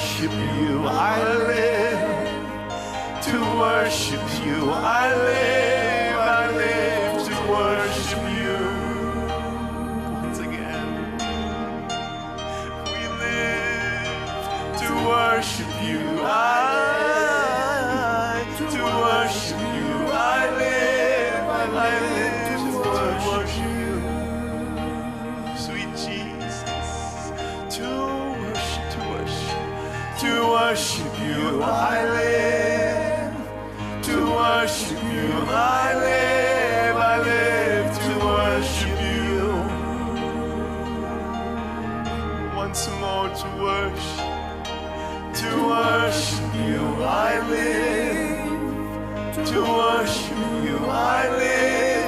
worship you, I live. To worship you, I live to worship you. Once again, we live to worship you, to worship you, I live to worship you. Sweet Jesus, to worship you, I live. To worship you, I live to worship you. Once more to worship you, I live. To worship you, I live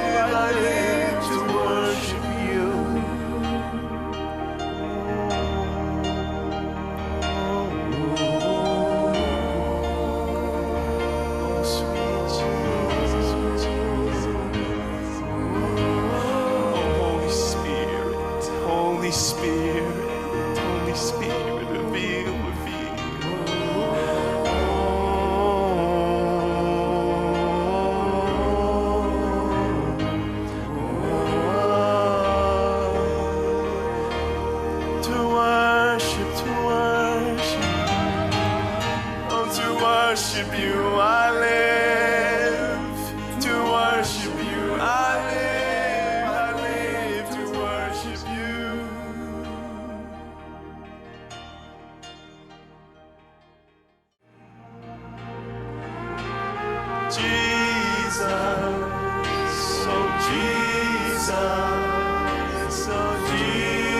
to worship you. Holy Spirit, reveal. To worship you, I live. To worship you, I live to worship you. Jesus, oh Jesus, oh Jesus,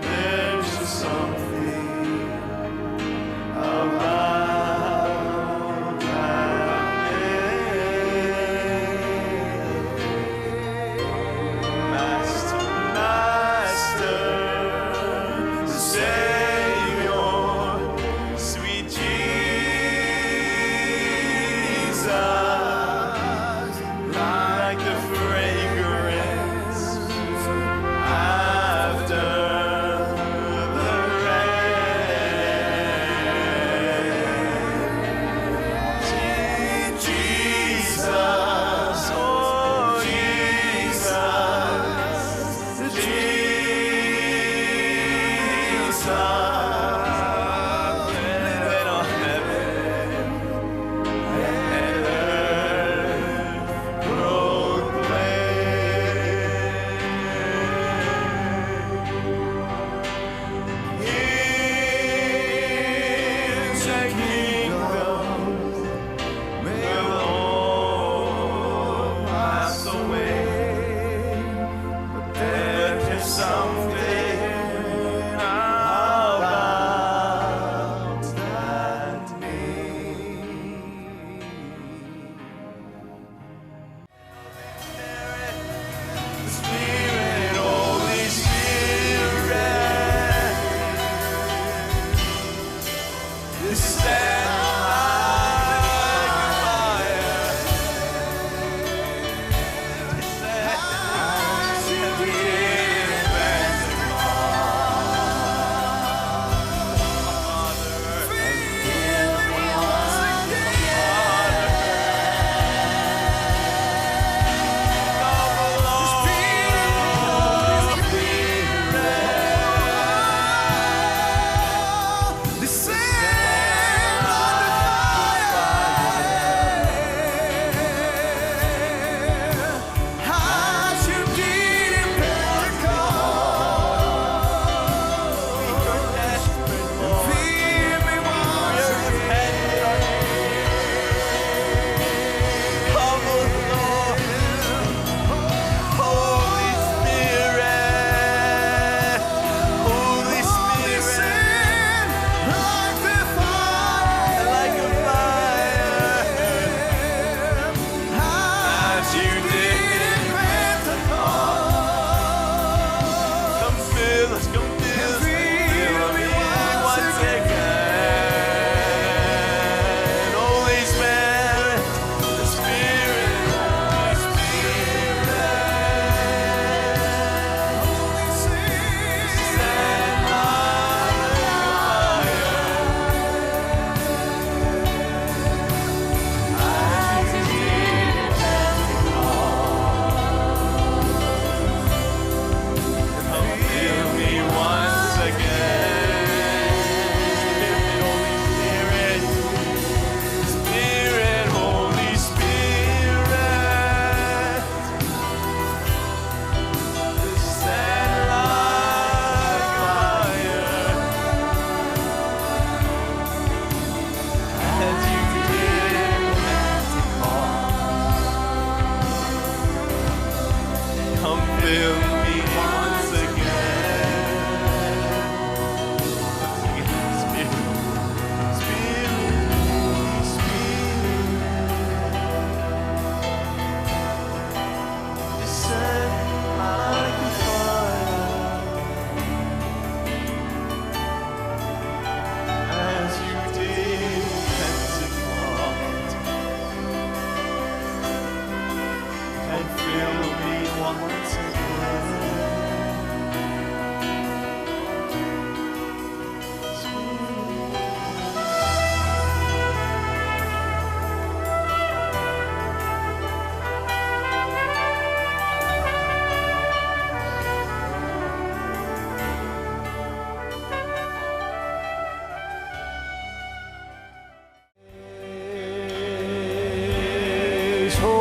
there's just something about that name. Master, Savior, sweet Jesus, like the fragrance after the rain. Jesus, oh Jesus, Jesus, let all heaven and earth proclaim. His kingdom will all pass away, but there's just something about that name. Spirit, Holy Spirit, stand like fire. Stand with Father.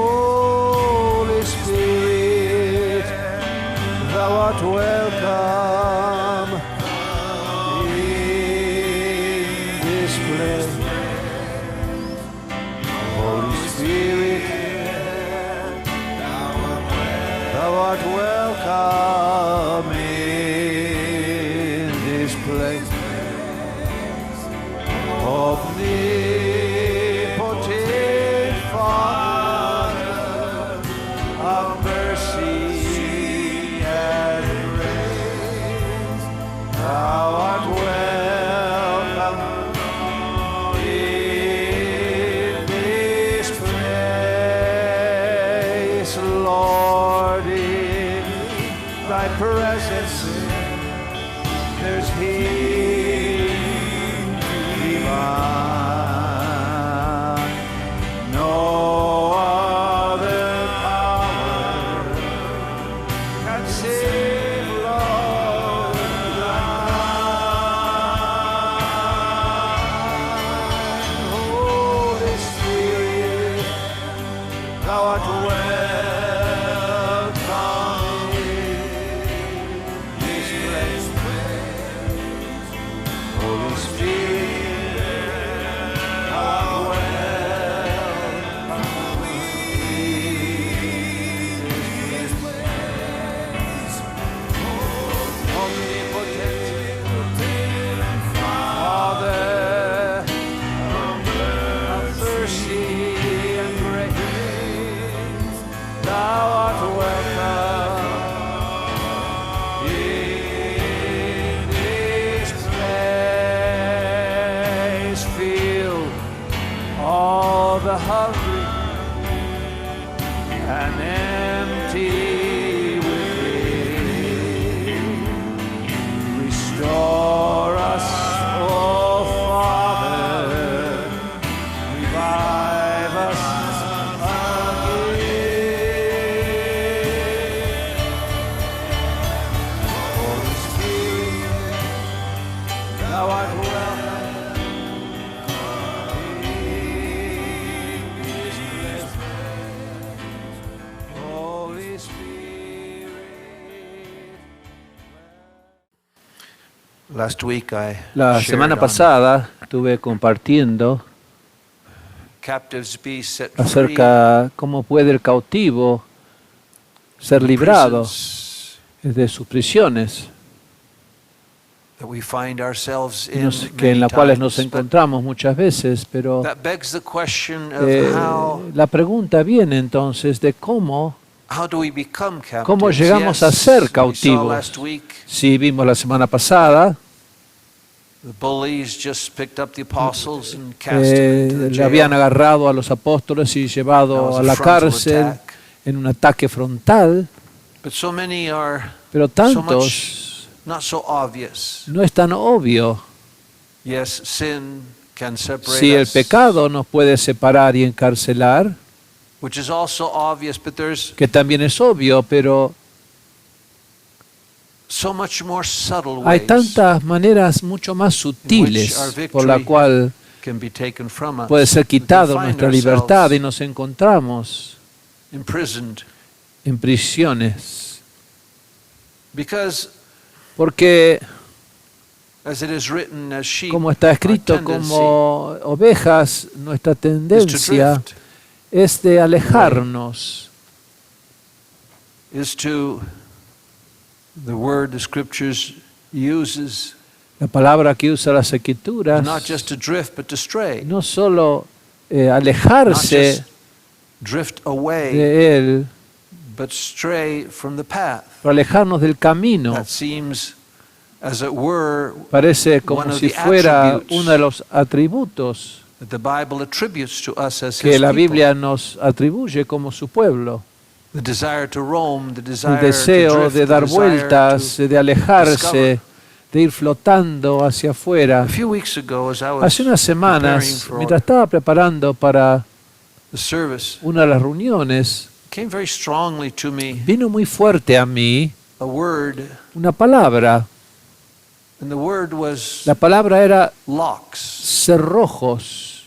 Holy Spirit, thou art welcome in this place. Holy Spirit, thou art welcome in this place. Omnipotent Father of mercy and grace, thou art welcome in this place, Lord. In thy presence there's healing divine. No other power can save, Lord, thine. Holy Spirit, thou art welcome in this place. Holy Spirit, thou art welcome in this place. Omnipotent Father of mercy and grace, thou art welcome in this place. Fill all the hungry and empty within. Restore us, oh Father, revive us again. Holy Spirit, thou art welcome in this place. Holy Spirit. Last week I La semana pasada estuve compartiendo captives be set free, acerca cómo puede el cautivo ser librado prisons de sus prisiones, that we find ourselves in que en many las cuales nos times. But encontramos muchas veces, pero that begs the question of la pregunta viene entonces de how do we become captives? cómo llegamos a ser We saw cautivos. last week Sí, vimos la semana pasada, the bullies just picked up the apostles and cast them into the le habían jail. agarrado a los apóstoles y That llevado was a a la frontal cárcel attack. en un ataque frontal, But so many are pero so tantos much not so obvious. no es tan obvio. Yes, sin can separate Si el us, pecado nos puede separar y encarcelar, which is also obvious, but there's que también es obvio, pero so much more subtle hay ways tantas maneras mucho más sutiles por la cual can be taken from us. puede ser We can quitado find nuestra libertad y ourselves nos encontramos imprisoned en prisiones. because, Porque, as it is written, as sheep, como está escrito, our tendency como ovejas, nuestra is to tendencia drift, es de alejarnos. is to the word the scriptures uses, La palabra que usa las is escrituras, not just to drift, but to stray, no solo not alejarse just drift away, de Él, but stray from the path. pero alejarnos del camino. That seems, as it were, Parece como one of si the fuera attributes uno de los atributos that the Bible attributes to us as que His la people. Biblia nos atribuye como su pueblo. The desire to roam, the el desire deseo to drift, de the dar desire vueltas, to de alejarse, discover. de ir flotando hacia afuera. A few weeks ago, as I was Hace unas preparing semanas, for mientras estaba preparando para the service, una de las reuniones, came very strongly to me vino muy fuerte a mí a word, una palabra. and the word was La palabra era locks. cerrojos.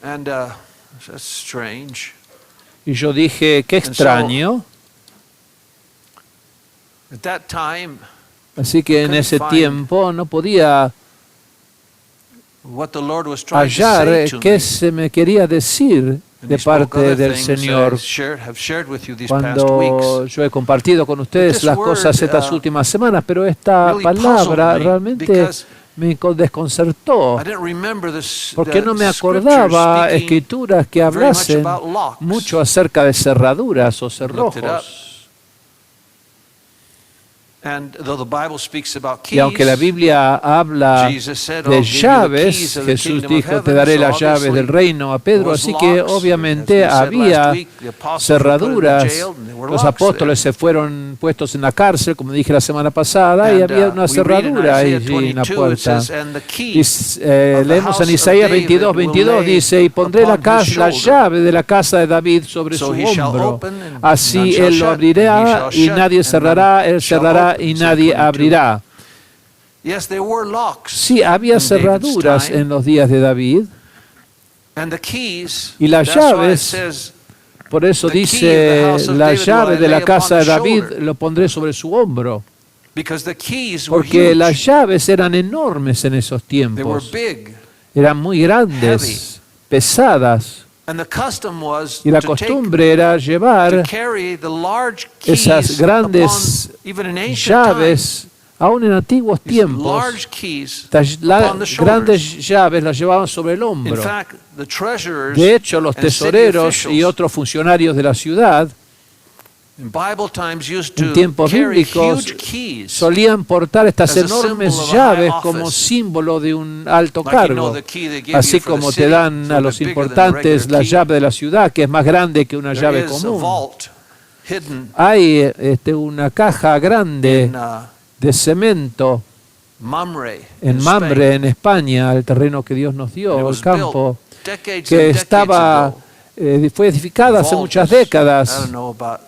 And that's strange. Y yo dije, qué extraño. At that time, Así que en ese tiempo no podía what the Lord was trying to hallar say to qué me. se me quería decir And de he spoke parte other del things that Señor. I have shared with you these past Cuando weeks. yo he compartido con ustedes this las word, cosas estas últimas semanas, pero esta really palabra puzzled me realmente because me desconcertó, I didn't remember this, porque no me the scriptures acordaba speaking escrituras que very much hablasen about locks. mucho acerca de cerraduras o Looked it up. cerrojos. And though the Bible speaks about Y aunque la keys, Biblia habla Jesus said, de "I'll give you the llaves, keys of the Jesús kingdom of dijo, te heaven." daré So las llaves obviously, del reino a Pedro, there was así que locks. obviamente As we said había last week, the apostles were put in the cerraduras. jail and there were Los locks there. apóstoles se fueron puestos en la cárcel, como dije la semana pasada, y And, había una we read in cerradura Isaiah allí en la 22, it puerta. says, "And the key Y, of the leemos en house of Isaías David 22, will 22, lay dice, y pondré la, upon his la shoulder. llave de la casa de David sobre So su he shall hombro. open and none Así shall él lo shut, abrirá and he shall y shut, nadie and cerrará, none él shall cerrará open." y Isaiah nadie 22. abrirá. Yes, there were locks Sí, había in David's cerraduras time, en los días de David, and the keys, y las that's why it llaves, says, por eso the key of the dice, house of la David will llave I de la lay casa upon de the David shoulder. lo pondré sobre su hombro, Because the keys were porque huge. las llaves eran enormes en esos They were tiempos, big. eran muy grandes, pesadas, And the custom was y la to take, costumbre era to llevar carry the large keys esas grandes upon, even in ancient times, llaves, aún en antiguos these tiempos, large keys estas upon the shoulders. grandes llaves las llevaban sobre el In hombro. fact, the treasurers De hecho, los and city tesoreros officials y otros funcionarios de la ciudad in Bible times used en to tiempos carry bíblicos huge keys. solían portar estas as a enormes symbol of a llaves high como office. símbolo de un alto Like, you know, cargo, the key they give así you for the como city, te dan it's a a los bit bigger than a importantes regular la key. llave de la ciudad, que es más grande que una There llave is a común. vault hidden Hay una caja grande in de cemento Mamre en in Mamre, Spain. en España, el terreno que Dios nos And it dio, el was campo, built decades que and decades estaba, ago. fue edificada hace Vault muchas is, I décadas. don't know, about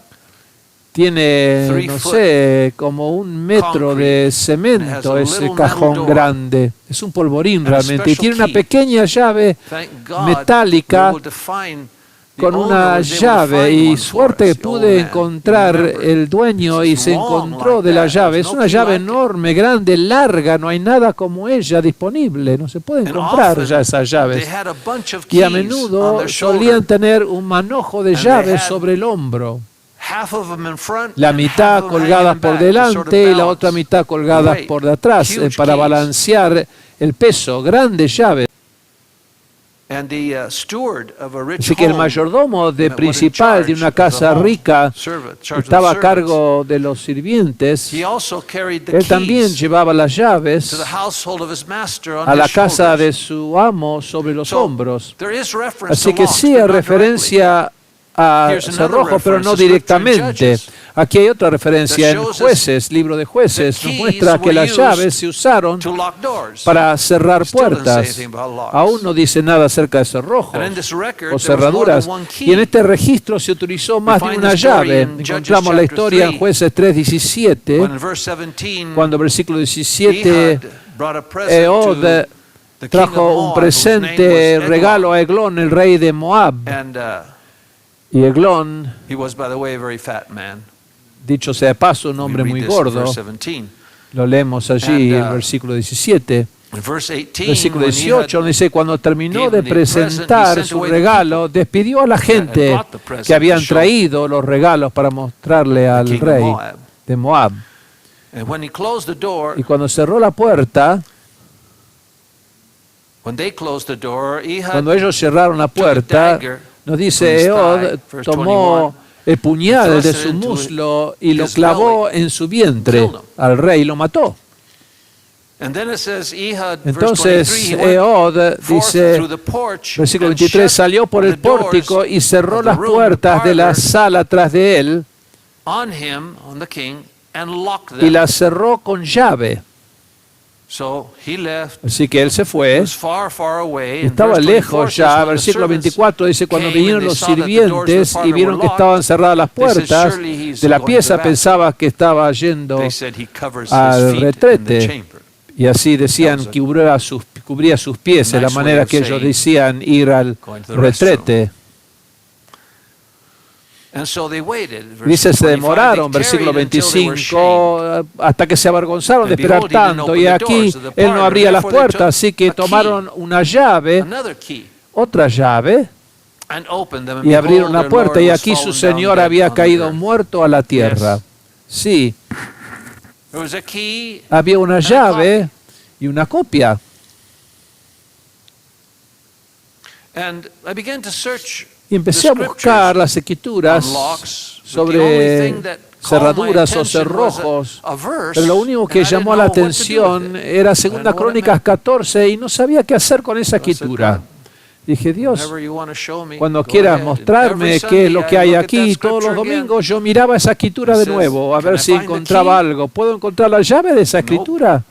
Tiene, 3 no foot sé, como 1 metro de concrete, cemento, and it has a ese little cajón metal door. grande. Es un polvorín And a realmente. Y special tiene una key. pequeña llave thank God metálica we were able to find the con owner una was able to llave. find Y one for suerte us, que the old pude man. encontrar Remember, el dueño y it's se long encontró like de la that. llave. There's Es no una key llave like it. enorme, grande, larga. No hay nada como ella disponible. No se pueden And comprar often ya esas they llaves. had a bunch of Y a keys on menudo their solían shoulder. tener un manojo de they llaves had sobre el hombro. Half of them in front, La and mitad half of them colgadas hanging por back to delante sort of y la balance otra mitad the colgadas weight. por detrás Huge para keys. balancear el peso. Grandes llaves. And the steward of a rich Así que el home mayordomo de was in principal de charge una of the casa home, rica charge of estaba a the servants. cargo de los sirvientes. He also carried the Él también keys llevaba las to llaves the household of his master on a la his casa shoulders. de su amo sobre los So, hombros. there is reference Así to que locks, sí but hay not directly. referencia a Here's another cerrojo, pero no reference, the scripture in directamente. Judges. Aquí hay otra referencia That en shows us Jueces, libro de Jueces. the Nos keys muestra que were las used llaves se usaron to lock doors. para cerrar Still doesn't say puertas. anything about locks. Aún no dice nada acerca de cerrojos And in this record, o there was more than cerraduras. one key. Y en este registro se utilizó más de find una the story llave. in Judges Encontramos la chapter historia en 3, Jueces 3:17, When in verse 17, cuando versículo 17, Ehud brought a present Ehud to the king of trajo un Moab, whose presente name was regalo Eglon. a Eglón, el rey de Moab. And Y Eglón, he was, by the way, a very fat man. dicho sea de paso, un We hombre read muy this in gordo. verse 17. Lo leemos allí, And, el versículo 17. In verse 18, Versículo when 18 Ehud dice, cuando terminó gave de them the present, he presentar sent su away the regalo, despidió a la gente brought the present que habían to show traído los regalos para mostrarle al king of rey Moab. de Moab. And when he closed the door, Y cuando cerró la puerta, when they closed the door, Ehud cuando ellos cerraron la took a puerta, dagger nos from dice his Ehud thigh, verse tomó 21, el puñal and de thrust it su into muslo y lo his clavó belly, en su vientre killed him. al rey y lo mató. And then it says, Ehud, verse Entonces 23, he went Ehud, forth dice, through the porch versículo and 23, shut salió por the el pórtico doors y cerró of the las room, puertas de la parlor, sala tras de él on him, on the king, and locked y them. las cerró con llave. So he left. Así que él se He fue. was far, far away. And Estaba verse 24 lejos says, ya. when the Versículo servants 24 dice, cuando came vinieron and they los saw that the doors of the sirvientes y parlor vieron were que estaban locked, cerradas las they said, puertas "Surely he's de la going to the pieza, bathroom." pensaba que estaba yendo They said he covers his al feet in the retrete. chamber. Y así decían que cubría sus pies, de la Nice manera way of que ellos saying decían ir al going to the retrete. And so they waited. Verse Dice, se 25, demoraron, they versículo tarried until they were 25, hasta que se avergonzaron de And esperar behold, he didn't tanto. open Y the aquí doors of the él no parlor. abría las Therefore they puertas, took así que a key, tomaron una llave, another key, otra llave, and opened them, and y abrieron behold, la their puerta. Lord Y was aquí su fallen down señor dead había on the caído earth. muerto a la tierra. Yes. Sí, There was a key, había una a llave y una copia. and I began to search Y empecé a the buscar scriptures las escrituras on locks, but the sobre only thing that called my cerraduras o attention was cerrojos, a verse, pero lo único que and I llamó didn't la know what to do with atención it. era I Segunda didn't know what it Crónicas meant. 14 y no sabía qué hacer con esa I said, escritura. "God, Dije, Dios, whenever you want to show me, cuando go quieras ahead." And mostrarme every qué es lo Sunday que I hay look at aquí, that todos los scripture again. domingos yo miraba esa escritura It de says, nuevo, a "Can ver I si find the encontraba key?" algo. ¿Puedo encontrar la llave de esa Nope. escritura?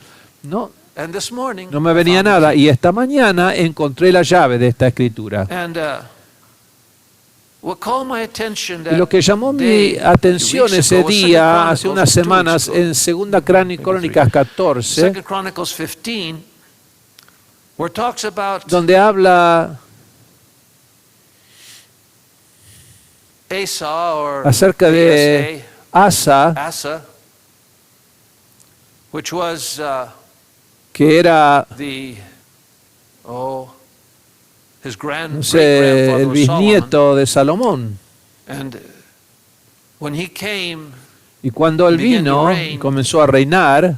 No, And this morning, no me I venía found the nada. key. Y esta mañana encontré la llave de esta escritura. And what called my attention Y lo que llamó mi atención ese día, hace unas semanas, en Segunda Crónicas 14, 2 Chronicles 15, where it talks about donde habla Asa or acerca de Asa, Asa, which was que era, his no sé, great-grandfather el was Solomon. bisnieto de Salomón. And when he came, Y cuando él began to vino reign, y comenzó a reinar,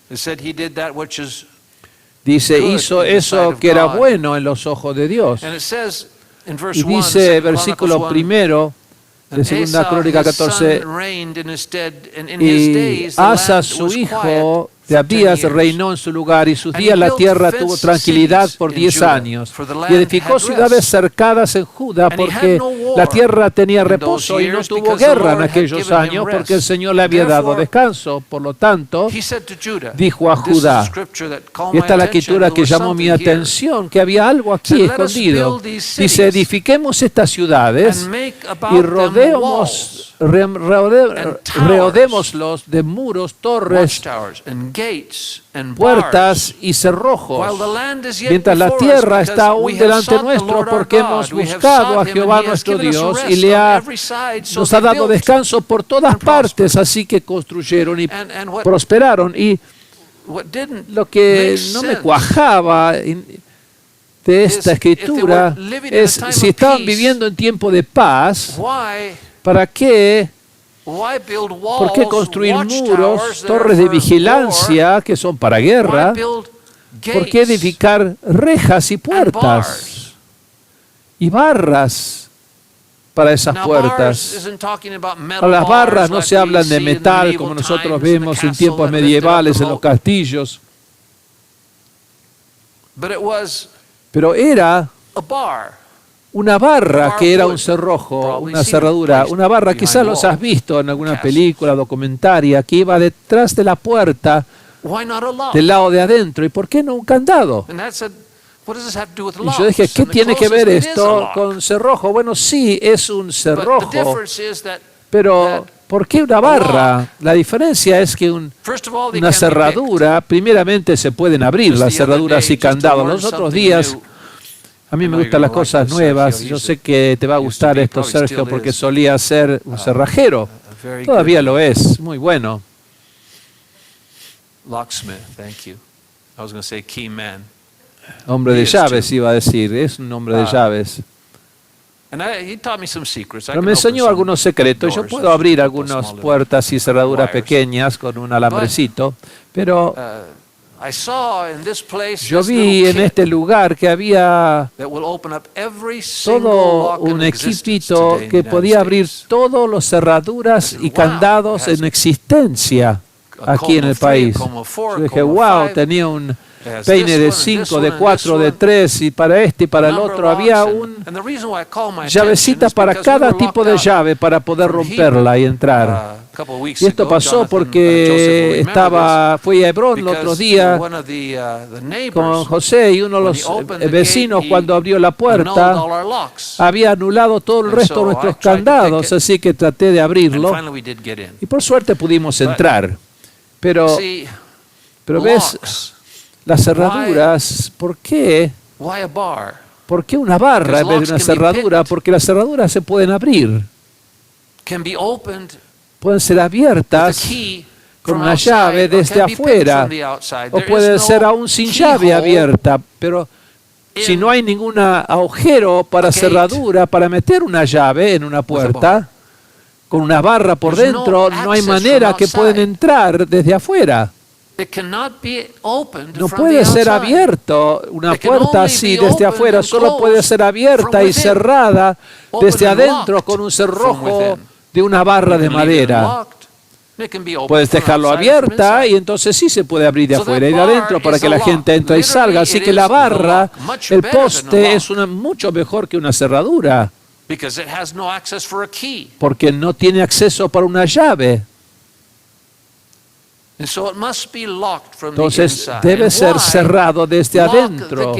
it said he did that which is, dice, good hizo in the sight eso of que era God. bueno en los ojos de Dios. and it says in verse Y 1, dice, 2 versículo Chronicles 1, primero de and Segunda Asa, Crónica his son, 14, reigned in his stead, and in his y days the Asa, land su was quiet hijo de for 10 Abías, years. reinó en su lugar, y sus And he días la built tierra fenced tuvo tranquilidad cities por in 10 Judah, años, for the y land edificó had ciudades rest. cercadas en Judá, And he had porque no war la tierra tenía in those reposo y no years tuvo because the guerra en Lord had aquellos given him años, porque el rest. Señor le había dado Therefore, descanso. Por lo tanto, He said to Judah, dijo a this is Judá, the scripture that called y my esta es la attention, escritura there que was llamó mi something here. atención, que había algo aquí Said, "Let us escondido". build these Dice, cities edifiquemos estas ciudades and make about y them rodeémoslos de muros, torres, watchtowers and gates and puertas bars. y cerrojos, While the land is yet mientras la before us, tierra because está we aún have delante sought the nuestro, Lord our porque God. hemos We have buscado sought a him, Jehová and he has nuestro given us Dios y rest le on ha, every side. So nos they ha dado built descanso por todas and prospered. partes, así que construyeron y And what prosperaron. Y didn't lo que make no me sense cuajaba de esta escritura es, si estaban viviendo en tiempo de paz, ¿para qué? ¿Por qué construir muros, torres de vigilancia que son para guerra? ¿Por qué edificar rejas y puertas y barras para esas puertas? Ahora, las barras no se hablan de metal como nosotros vemos en tiempos medievales en los castillos, pero era una barra que era un cerrojo, una cerradura, una barra, quizás los has visto en alguna película documentaria, que iba detrás de la puerta del lado de adentro. ¿Y por qué no un candado? Y yo dije, ¿qué tiene que ver esto con cerrojo? Bueno, sí, es un cerrojo, pero ¿por qué una barra? La diferencia es que una cerradura, primeramente se pueden abrir las cerraduras y candados. Los otros días, a mí me gustan las cosas nuevas. Yo sé que te va a gustar esto, Sergio, porque solía ser un cerrajero. Todavía lo es, muy bueno. Locksmith, thank you. I was going to say key man. Hombre de llaves iba a decir, es un hombre de llaves. He taught me some secrets. Pero me enseñó algunos secretos. Yo puedo abrir algunas puertas y cerraduras pequeñas con un alambrecito, pero yo vi en este lugar que había todo un equipito que podía abrir todas las cerraduras y candados en existencia. aquí en el país. Yo dije, wow, tenía un peine de 5, de 4, de 3, y para este y para el otro había un llavecita para cada tipo de llave para poder romperla y entrar. Y esto pasó porque fui a Hebrón el otro día con José, y uno de los vecinos, cuando abrió la puerta, había anulado todo el resto de nuestros candados, así que traté de abrirlo y por suerte pudimos entrar. Pero ves, las cerraduras, ¿por qué? ¿Por qué una barra en vez de una cerradura? Porque las cerraduras se pueden abrir. Pueden ser abiertas con una llave desde afuera, o puede ser aún sin llave abierta, pero si no hay ningún agujero para cerradura, para meter una llave en una puerta, con una barra por dentro, no hay manera que pueden entrar desde afuera. No puede ser abierto una puerta así desde afuera, solo puede ser abierta y cerrada desde adentro con un cerrojo de una barra de madera. Puedes dejarlo abierta y entonces sí se puede abrir de afuera y de adentro para que la gente entre y salga. Así que la barra, el poste, es mucho mejor que una cerradura, porque no tiene acceso para una llave. Entonces debe ser cerrado desde adentro.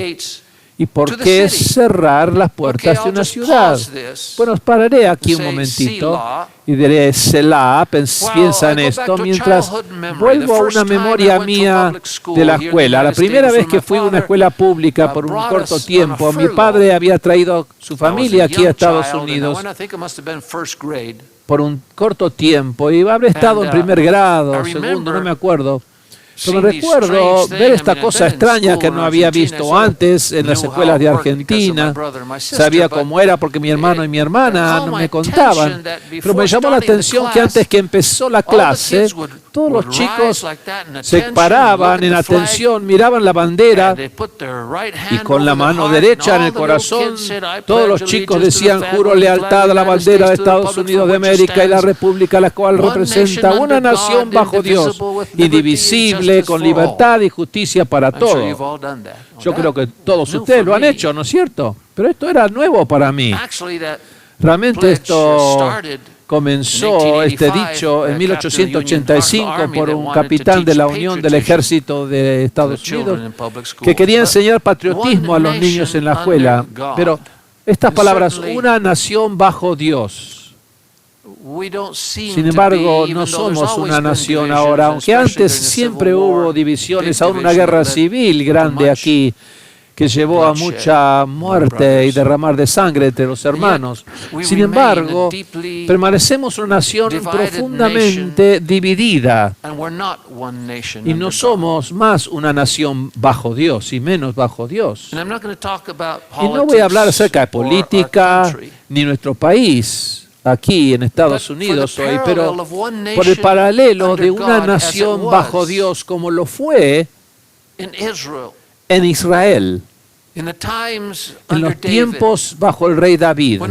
¿Y por qué cerrar las puertas de una ciudad? Bueno, pararé aquí un momentito y diré, Selah, piensa en esto, mientras vuelvo a una memoria mía de la escuela. La primera vez que fui a una escuela pública por un corto tiempo, mi padre había traído su familia aquí a Estados Unidos por un corto tiempo, y habré estado en primer grado, segundo, no me acuerdo. Pero recuerdo ver esta cosa extraña que no había visto antes en las escuelas de Argentina. Sabía cómo era porque mi hermano y mi hermana no me contaban. Pero me llamó la atención que antes que empezó la clase, todos los chicos se paraban en atención, miraban la bandera y con la mano derecha en el corazón, todos los chicos decían, juro lealtad a la bandera de Estados Unidos de América y la república a la cual representa, una nación bajo Dios, indivisible, con libertad y justicia para todos. Yo creo que todos ustedes lo han hecho, ¿no es cierto? Pero esto era nuevo para mí. Realmente esto comenzó, este dicho, en 1885 por un capitán de la Unión del Ejército de Estados Unidos que quería enseñar patriotismo a los niños en la escuela. Pero estas palabras, una nación bajo Dios. Sin embargo, no somos una nación ahora, aunque antes siempre hubo divisiones, aún una guerra civil grande aquí que llevó a mucha muerte y derramar de sangre entre los hermanos. Sin embargo, permanecemos una nación profundamente dividida y no somos más una nación bajo Dios y menos bajo Dios. Y no voy a hablar acerca de política ni nuestro país aquí en Estados Unidos hoy, pero por el paralelo de una nación bajo Dios como lo fue en Israel, en los tiempos bajo el rey David,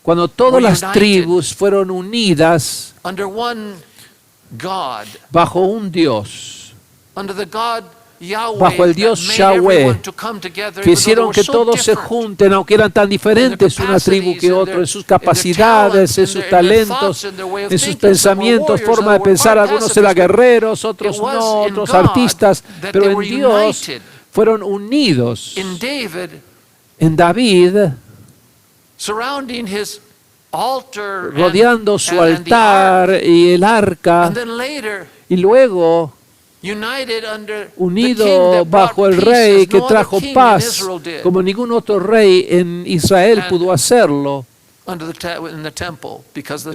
cuando todas las tribus fueron unidas bajo un Dios, bajo el Dios Yahweh, que hicieron que todos se junten, aunque eran tan diferentes una tribu que otra, en sus capacidades, en sus talentos, en sus pensamientos, forma de pensar. Algunos eran guerreros, otros no, otros artistas, pero en Dios fueron unidos. En David, rodeando su altar y el arca, y luego unido bajo el rey que trajo paz, como ningún otro rey en Israel pudo hacerlo, en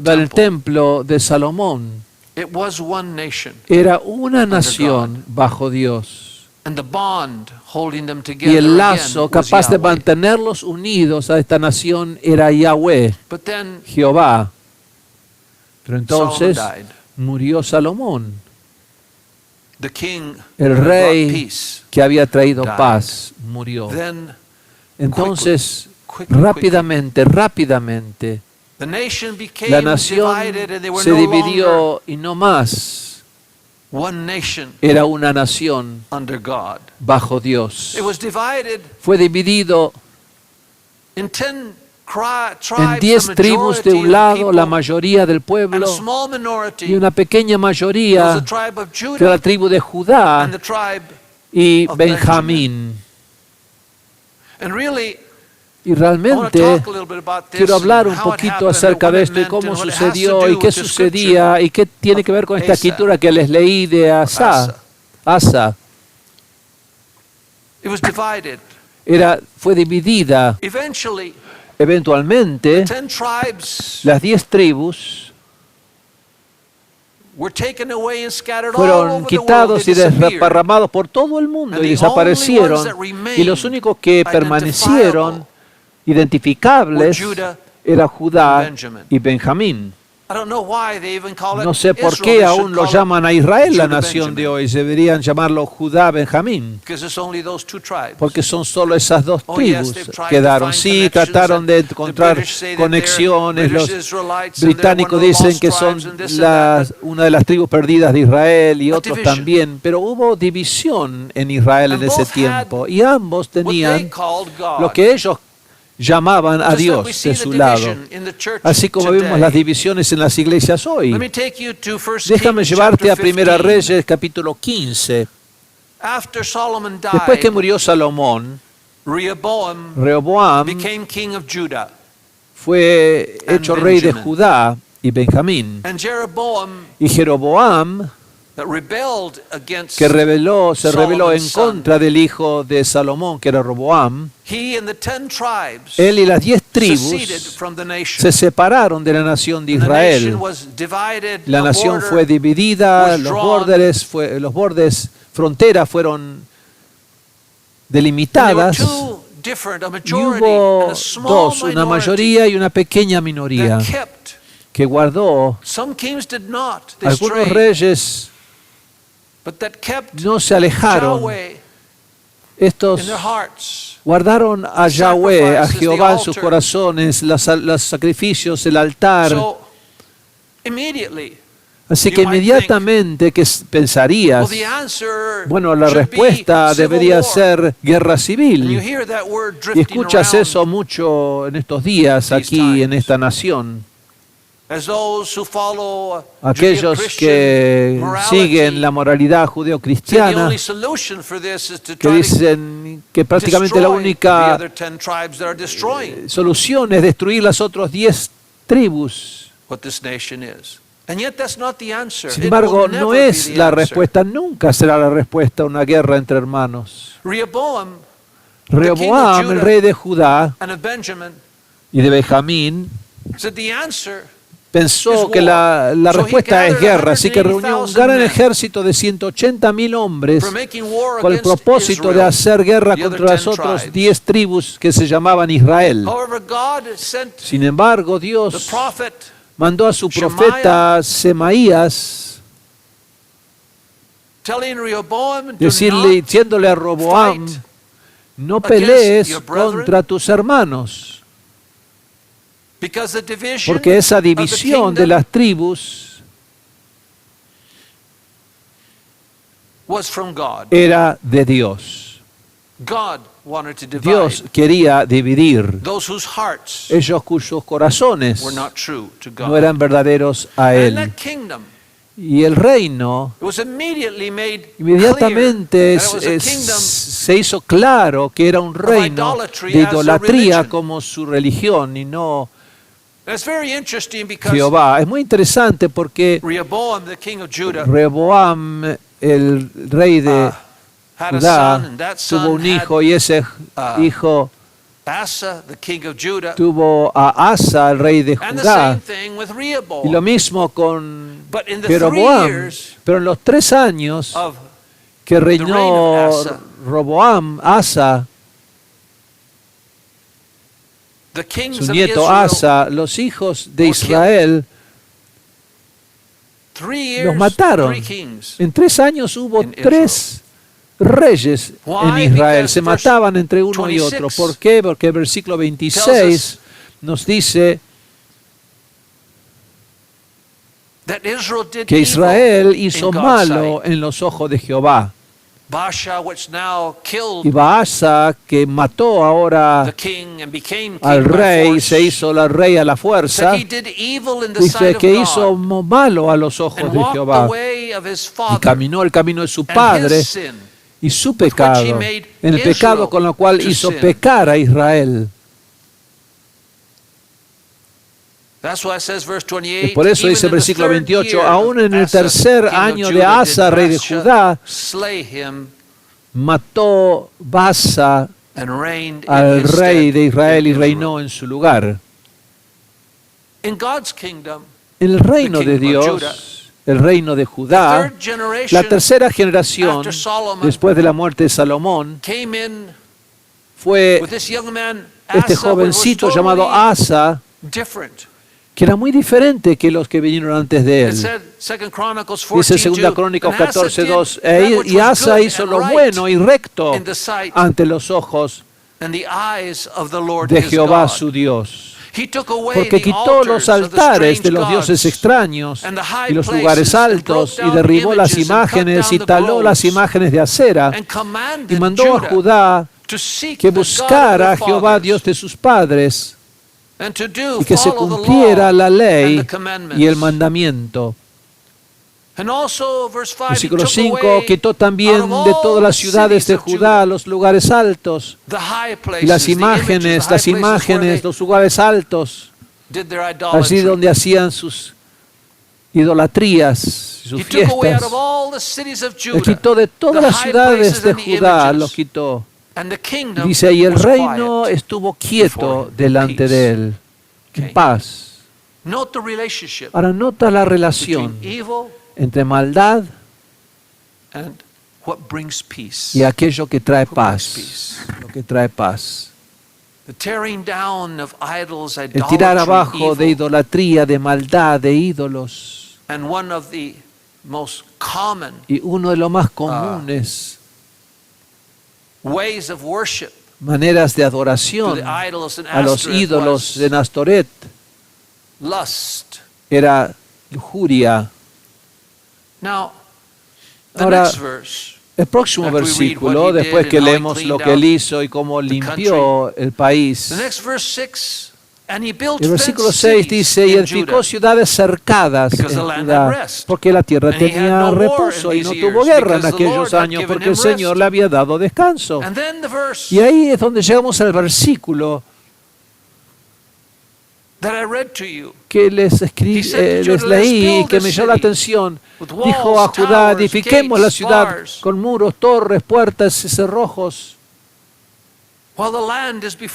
el templo de Salomón. Era una nación bajo Dios. Y el lazo capaz de mantenerlos unidos a esta nación era Yahweh, Jehová. Pero entonces murió Salomón, el rey que había traído paz, murió. Entonces, rápidamente, la nación se dividió y no más one nation era una nación under God. bajo Dios. It was divided Fue dividido in 10 en tribes, 10 the tribus majority de of un the lado, people, la mayoría del and pueblo, a small y minority una pequeña was mayoría the tribe of que era Judah la tribu de Judá and the tribe y of Benjamín. and really Y I want to realmente talk a little bit about this quiero hablar un and how it poquito happened, acerca what de it esto y meant, cómo and what it has sucedió to y do qué with the scripture sucedía y qué tiene que ver con esta Asa. escritura que les leí de Asa. Asa. It was divided. Fue dividida. Eventually, Eventualmente, 10 tribes las 10 tribus were taken away and scattered all fueron over the world. quitados They y disappeared. desparramados por todo el mundo And y the desaparecieron. only ones that remained Y los únicos que permanecieron were identificables Judah era Judá and Benjamin. y Benjamín. I don't know why they even call it No sé por Israel. qué They aún should lo call it llaman a Israel la Judah, nación de Benjamin, hoy. Deberían llamarlo Judá Benjamín, because it's only those two tribes. porque son solo esas dos Oh, yes, tribus they've tried to quedaron. find Sí, connections, trataron de and the encontrar British say that conexiones. they're Los British Israelites and they're británicos one of the dicen lost que son tribes and this and that, but una de las tribus perdidas de Israel y A otros division. también. Pero hubo división en Israel And en ese both had tiempo y ambos what they tenían called God. lo que ellos llamaban a Just like we Dios see de the su lado. division in the church Así como today. vemos las divisiones en las iglesias hoy. Let me take you to 1 Déjame Kings llevarte a chapter Primera 15. Reyes capítulo 15. After Solomon Después que died, murió Salomón, Rehoboam Rehoboam became king of Judah. fue hecho and rey de Benjamin. Judá y Benjamín. And Jeroboam, Y Jeroboam, that rebelled against que se rebeló en Solomon's son, contra del hijo de Salomón, que era Roboam, he and the 10 tribes él y las 10 seceded tribus from the nation. se separaron de la nación de And the nation Israel. was divided, La a nación border fue dividida, was los drawn. bordes, fronteras fueron And there were delimitadas two different, a y majority hubo and a small dos, una minority mayoría y una pequeña minoría that kept. que guardó. Some kings did not. They Algunos strayed, reyes but that kept no se alejaron. Yahweh Estos in their hearts. guardaron a Yahweh, a Sacrifices, Jehová en the sus altar. corazones, los sacrificios, el altar. So immediately, Así you que might inmediatamente que pensarías, well, the answer bueno, la should be respuesta civil debería war. ser guerra And you civil. hear that word Y drifting escuchas around eso mucho en estos días these aquí en times. esta nación. as those who follow Aquellos Judeo-Christian que morality, siguen la moralidad say the judeocristiana, only solution for this is to que try to dicen que prácticamente la destroy the única other 10 tribes that are destroying solución es destruir las otras 10 tribus. what this nation is. And yet that's not the answer. Sin It embargo, will no never be es the la answer. respuesta, nunca será la respuesta a una guerra entre hermanos. Rehoboam Rehoboam, el rey de Judá and of Benjamin y de Benjamín, said the answer pensó que la respuesta es guerra, así que reunió un gran ejército de 180,000 hombres for making war con el against propósito de Israel. hacer guerra the other contra las 10 otras tribes. 10 tribus que se llamaban Israel. However, God sent Sin embargo, the Dios prophet mandó a su profeta Semaías telling Rehoboam, do diciéndole a Roboam, fight no against pelees your brethren, contra tus hermanos, because the division porque esa of the división de kingdom las tribus was from God. era de Dios. God wanted to divide Dios quería dividir those whose hearts ellos cuyos corazones were not true to God. no eran verdaderos a And Él. that kingdom, Y el reino it was immediately made inmediatamente clear that it was a kingdom se hizo claro que era un reino idolatry de as a idolatría religion. como su religión y no And it's very interesting because Jehová. Es muy interesante porque Rehoboam, the king of Judah, Rehoboam, el rey de had a Judá, son, and that tuvo son un hijo y ese hijo Asa, the king of Judah, tuvo a Asa, el rey de and the Judá. same thing with Y lo Rehoboam. mismo con But in the 3 Jeroboam. years Pero en los 3 años of que reign reinó of Asa, Roboam, Asa, the kings su of nieto Israel, Asa, los hijos de were killed. Israel, 3 years, los mataron. 3 kings. En 3 años hubo In 3 reyes en Why? Israel. Because Se mataban entre uno y 26 otro. ¿Por qué? Porque el versículo 26 nos dice que Israel hizo malo en los ojos de Jehová. Y Baasa, que mató ahora al rey, se hizo el rey a la fuerza, dice que hizo malo a los ojos de Jehová y caminó el camino de su padre y su pecado, en el pecado con lo cual hizo pecar a Israel. Y por eso dice el versículo 28, aún en el tercer año de Asa, rey de Judá, mató Baasa al rey de Israel y reinó en su lugar. En el reino de Dios, el reino de Judá, la tercera generación después de la muerte de Salomón fue este jovencito llamado Asa, que era muy diferente que los que vinieron antes de él. Dice 2 Crónicos 14:2, y Asa hizo lo bueno y recto ante los ojos de Jehová su Dios, porque quitó los altares de los dioses extraños y los lugares altos, y derribó las imágenes y taló las imágenes de acera, y mandó a Judá que buscara a Jehová Dios de sus padres, y que se cumpliera la ley y el mandamiento. Versículo 5, quitó también de todas las ciudades de Judá los lugares altos y las imágenes, los lugares altos, así donde hacían sus idolatrías, sus fiestas. Él quitó de todas las ciudades de Judá, los quitó. Dice, y el reino estuvo quieto delante de él, en paz. Ahora nota la relación entre maldad y aquello que trae paz, lo que trae paz. El tirar abajo de idolatría, de maldad, de ídolos. Y uno de los más comunes maneras de adoración a los ídolos de Nastoret era lujuria. Ahora, el próximo versículo, después que leemos lo que él hizo y cómo limpió el país, el versículo 6 dice, y edificó ciudades cercadas en Judá, porque la tierra tenía reposo y no tuvo guerra en aquellos años, porque el Señor le había dado descanso. Y ahí es donde llegamos al versículo que les leí y que me llamó la atención. Dijo a Judá, edifiquemos la ciudad con muros, torres, puertas y cerrojos,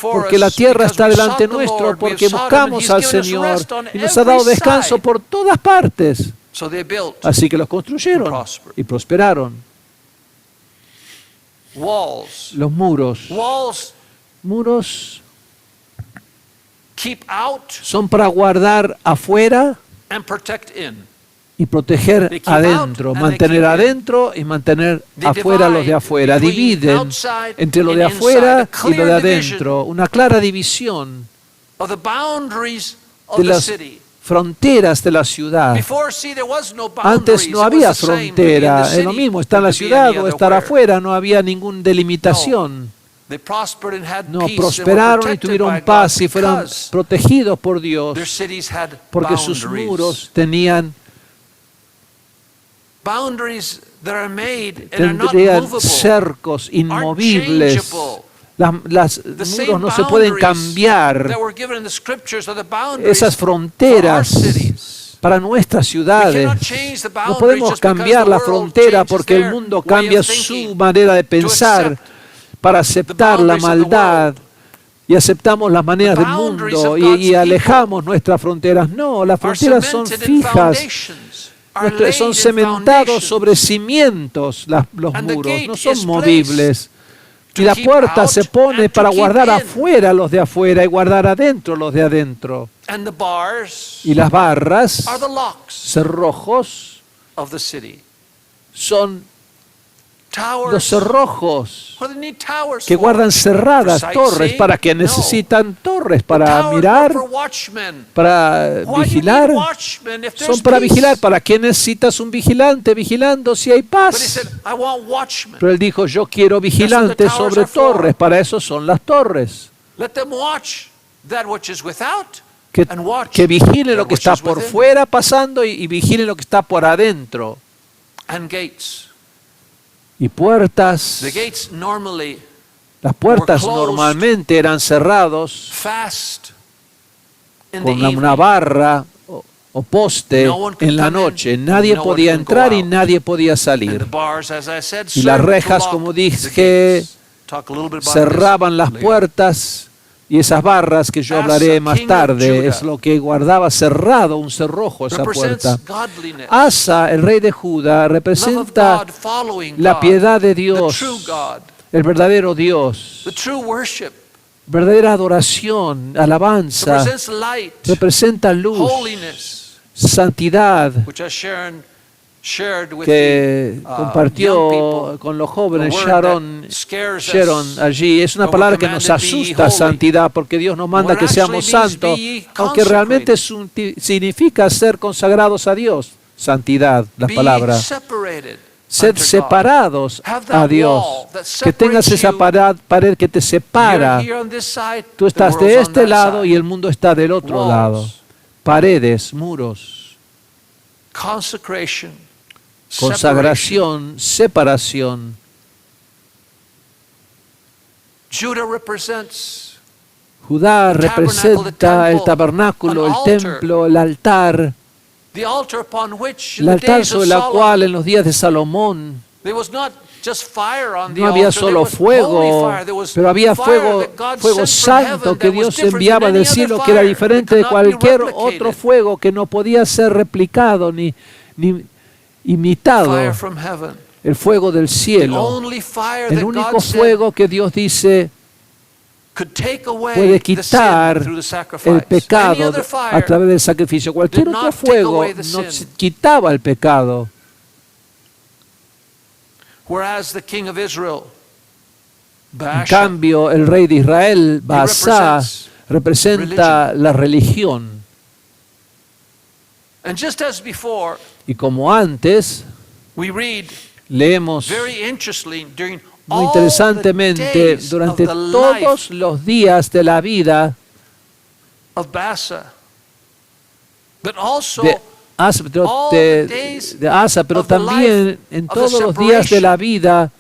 porque la tierra está delante nuestro, porque buscamos al Señor y nos ha dado descanso por todas partes. Así que los construyeron y prosperaron. Los muros son para guardar afuera y proteger adentro, mantener adentro y mantener afuera los de afuera. Dividen entre lo de afuera y lo de adentro, una clara división de las fronteras de la ciudad. Antes no había frontera, es lo mismo, estar en la ciudad o estar afuera, no había ninguna delimitación. No, prosperaron y tuvieron paz y fueron protegidos por Dios, porque sus muros tendrían cercos inmovibles. Los muros no se pueden cambiar. Esas fronteras para nuestras ciudades. No podemos cambiar la frontera porque el mundo cambia su manera de pensar para aceptar la maldad. Y aceptamos las maneras del mundo y alejamos nuestras fronteras. No, las fronteras son fijas. Son cementados sobre cimientos los muros, no son movibles. Y la puerta se pone para guardar afuera los de afuera y guardar adentro los de adentro. Y las barras, cerrojos, son Los cerrojos What do they need towers que for? guardan cerradas For torres, sightseeing? ¿para qué No. necesitan torres? ¿Para Towers mirar? were for watchmen. ¿Para Why do you vigilar? need watchmen if there's Son para peace? vigilar. ¿Para qué necesitas un vigilante vigilando si hay But he paz? said, I want watchmen. Pero él dijo, yo quiero vigilantes towers sobre are for. torres. Para eso son las torres. Let them watch that which is without Que, and watch que vigilen that lo que which está is por within. fuera pasando y vigilen lo que está por adentro. And gates. Y puertas. The gates normally Las puertas were closed normalmente eran cerrados fast in the con una evening. barra o poste No one could en la come in, noche. Nadie no one podía could go entrar y out. nadie podía And the salir. bars, as I said, Y las served to rejas, lock como the dije, gates. Talk a little bit about cerraban this las later. puertas y esas barras que yo Asa, hablaré más king of tarde Judah, es lo que guardaba cerrado un cerrojo esa Represents puerta. godliness, Asa, el rey de Judá, love of representa God, following la God, piedad de the Dios, true God, el verdadero Dios, the true worship. verdadera adoración, alabanza, Represents light, representa luz, holiness, santidad, which as Sharon shared with que the young compartió people. con los jóvenes a word Sharon, that scares Sharon us. allí. Es una But palabra we're que nos commanded, "Be ye asusta, holy". santidad, porque Dios nos manda What que seamos actually means, santos, "Be ye aunque realmente consecrated". significa ser consagrados a Dios. Santidad, las Be palabras. separated Sed unto God. separados Have that a Dios. wall that Que tengas separates esa you. pared que te separa. You're here on this side, Tú the estás de world's on este that lado side. y el mundo está del otro Walls. lado. Paredes, muros, Consecration, separation. consagración, separación. Judah represents Judá The representa el tabernacle, tabernáculo, an el altar. templo, el altar, the altar upon which el in the altar days of sobre el Solomon, cual en los días de Salomón there was not just fire on the no había altar, there solo was fuego, holy fire, there was pero había fire fuego, that God fuego sent from santo heaven que that was Dios different enviaba than del any other cielo, que era fire, diferente that de could not be cualquier replicated. otro fuego, que no podía ser replicado ni imitado. Fire from heaven. El fuego del The cielo, only fire el that único God said fuego que Dios dice could take away puede the sin quitar through the sacrifice. el Any pecado other a fire través del sacrificio. Cualquier did otro not take fuego away the no sin. quitaba el pecado. Whereas the king of Israel, En Baasha, cambio, el rey de Israel, Baasá, represents representa la religión. and just as before, Y como antes, we read leemos very interestingly during muy all interesantemente the days durante of the todos life los días de la vida of Baasha, but also de Asa, all the days de Asa, pero of the también life en of the todos los días de la vida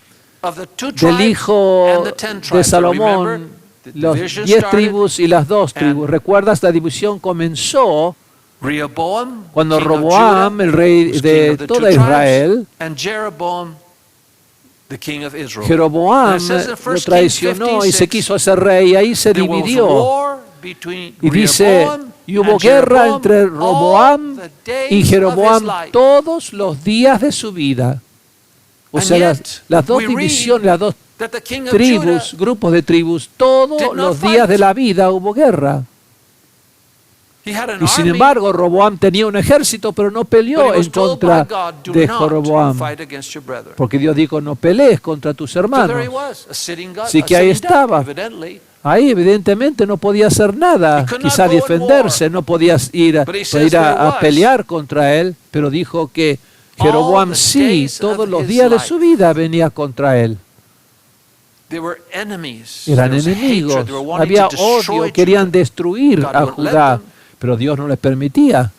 of the two del tribes hijo and the 10 de tribes. Salomón, Remember, the los division 10 started, tribus y las 2 tribus. and ¿Recuerdas? La división comenzó Rehoboam, cuando king of Roboam, Judah, el rey was king de of the toda two tribes, Israel, and Jeroboam, the king of Israel. Jeroboam And it says in lo 1 Kings traicionó y se 15:6, quiso hacer rey, y ahí se there was dividió. war between Y dice, Rehoboam y hubo and guerra Jeroboam entre all Roboam the days y of his Jeroboam life. todos los días de su vida. O And sea, yet, las dos we read divisiones, las dos that the king of tribus, Judah, grupos de tribus, todos did not los días fight. de la vida hubo guerra. he had an Y sin army, embargo, Roboam tenía un ejército, pero no but peleó he was en told by contra God, do de not Jeroboam. fight against your brother. Porque Dios dijo, no pelees contra tus So there he hermanos. was, a sitting God, Así a que ahí sitting duck, estaba. evidently. Ahí evidentemente no podía hacer nada, He could not quizá go in defenderse, war. no podías ir But he says there a was. pelear contra él, pero dijo que All Jeroboam the sí, days todos of los his días de life. su vida venía contra él. They were enemies. Eran There was enemigos, hatred. They were wanting había to destroy odio, Judah. querían destruir God a wouldn't let Judá, them. pero Dios no les permitía.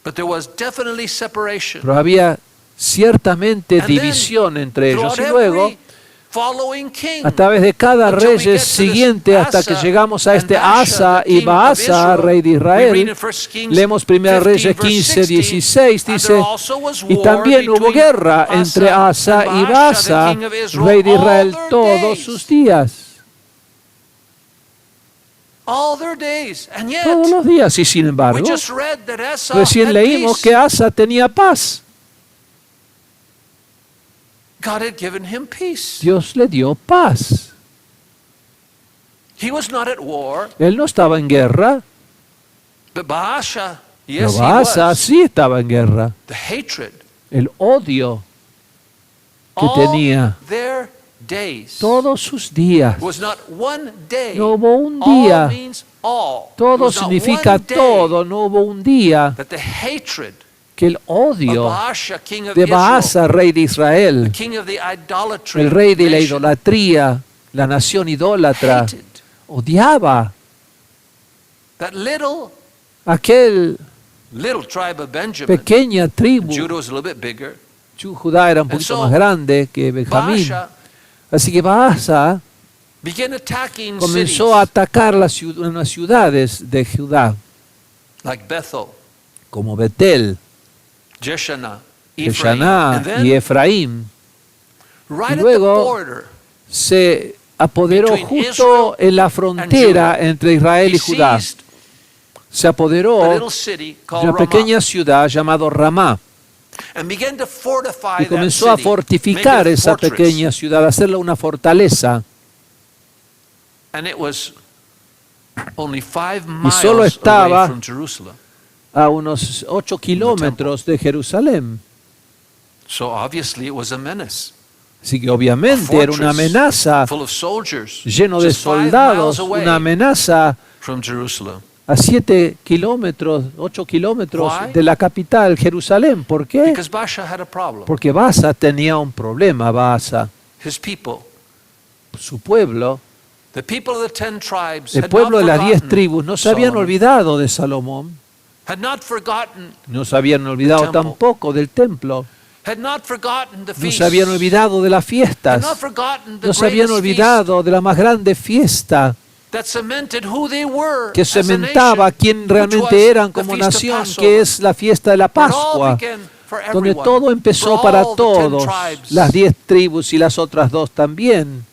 But there was definitely separation. Pero había ciertamente And then, división entre ellos. Throughout Y luego, every following king, a través de cada until we rey get to this siguiente, hasta que Asa llegamos a and este Baasha, Asa the y king of Baasa, Israel, rey de we read Israel, in 1 Kings leemos 1 15, Reyes verse 15, 16, 16, and dice, there also was y war también hubo between guerra Asa entre Asa and y Baasha, Baasa, the king of Israel, rey de Israel, all their todos days. sus días. All their days. And yet, Todos los días. Y sin we embargo, just read that Asa recién had leímos peace. que Asa tenía paz. God had given him peace. Dios le dio paz. He was not at war, Él no estaba en guerra, but Baasha, pero yes, he Baasa was. sí estaba en guerra. The hatred El odio que tenía their days. todos sus días. It was not one day. No hubo un All día. means all. It Todo was not significa one day todo. No hubo un día that the hatred que el of odio Baasha, king of de Israel, Baasa, rey de Israel, the king of the idolatry el rey de la nation, idolatría, la nación idólatra, hated odiaba that little tribe of Benjamin. pequeña tribu. Judah was a little bit bigger. Judá era un poquito so, más grande que Benjamín. Baasha Así que Baasa began attacking comenzó a cities atacar unas ciudades de Judá, like Bethel, como Betel, Jeshanah, Ephraim, Jeshaná and then y Efraín. right y at luego the border, Se apoderó between justo Israel en la frontera and Judah. entre Israel He y Judá. seized Se a apoderó little city de called una Ramah pequeña ciudad llamada Ramá and began to fortify y that comenzó a city, fortificar make it a esa fortress. pequeña ciudad, a hacerla una fortaleza. And it was only 5 Y solo miles estaba away from Jerusalem. a unos 8 kilómetros de Jerusalén. So obviously it was a menace. Así que obviamente era una amenaza, Full of soldiers, lleno de just 5 soldados, miles away una amenaza from Jerusalem. a 7 kilómetros, 8 kilómetros Why? de la capital, Jerusalén. ¿Por qué? Because Baasha had a problem. Porque Baasa tenía un problema, Baasa. His people, Su pueblo, the people of the 10 tribes, el had pueblo not de las 10 forgotten tribus, no se habían Solomon, olvidado de Salomón, had not forgotten, no se habían olvidado temple. tampoco del templo, had not forgotten the no feasts, se habían olvidado de las had fiestas, not forgotten the no se habían greatest olvidado de la más grande fiesta feast that cemented who they were que as a cementaba nation, quién which realmente was eran the como feast of nación, Passover, que es la fiesta de la where it all Pascua, began for donde everyone, todo empezó for para all the 10 todos, tribes. las 10 tribus y las otras 2 también.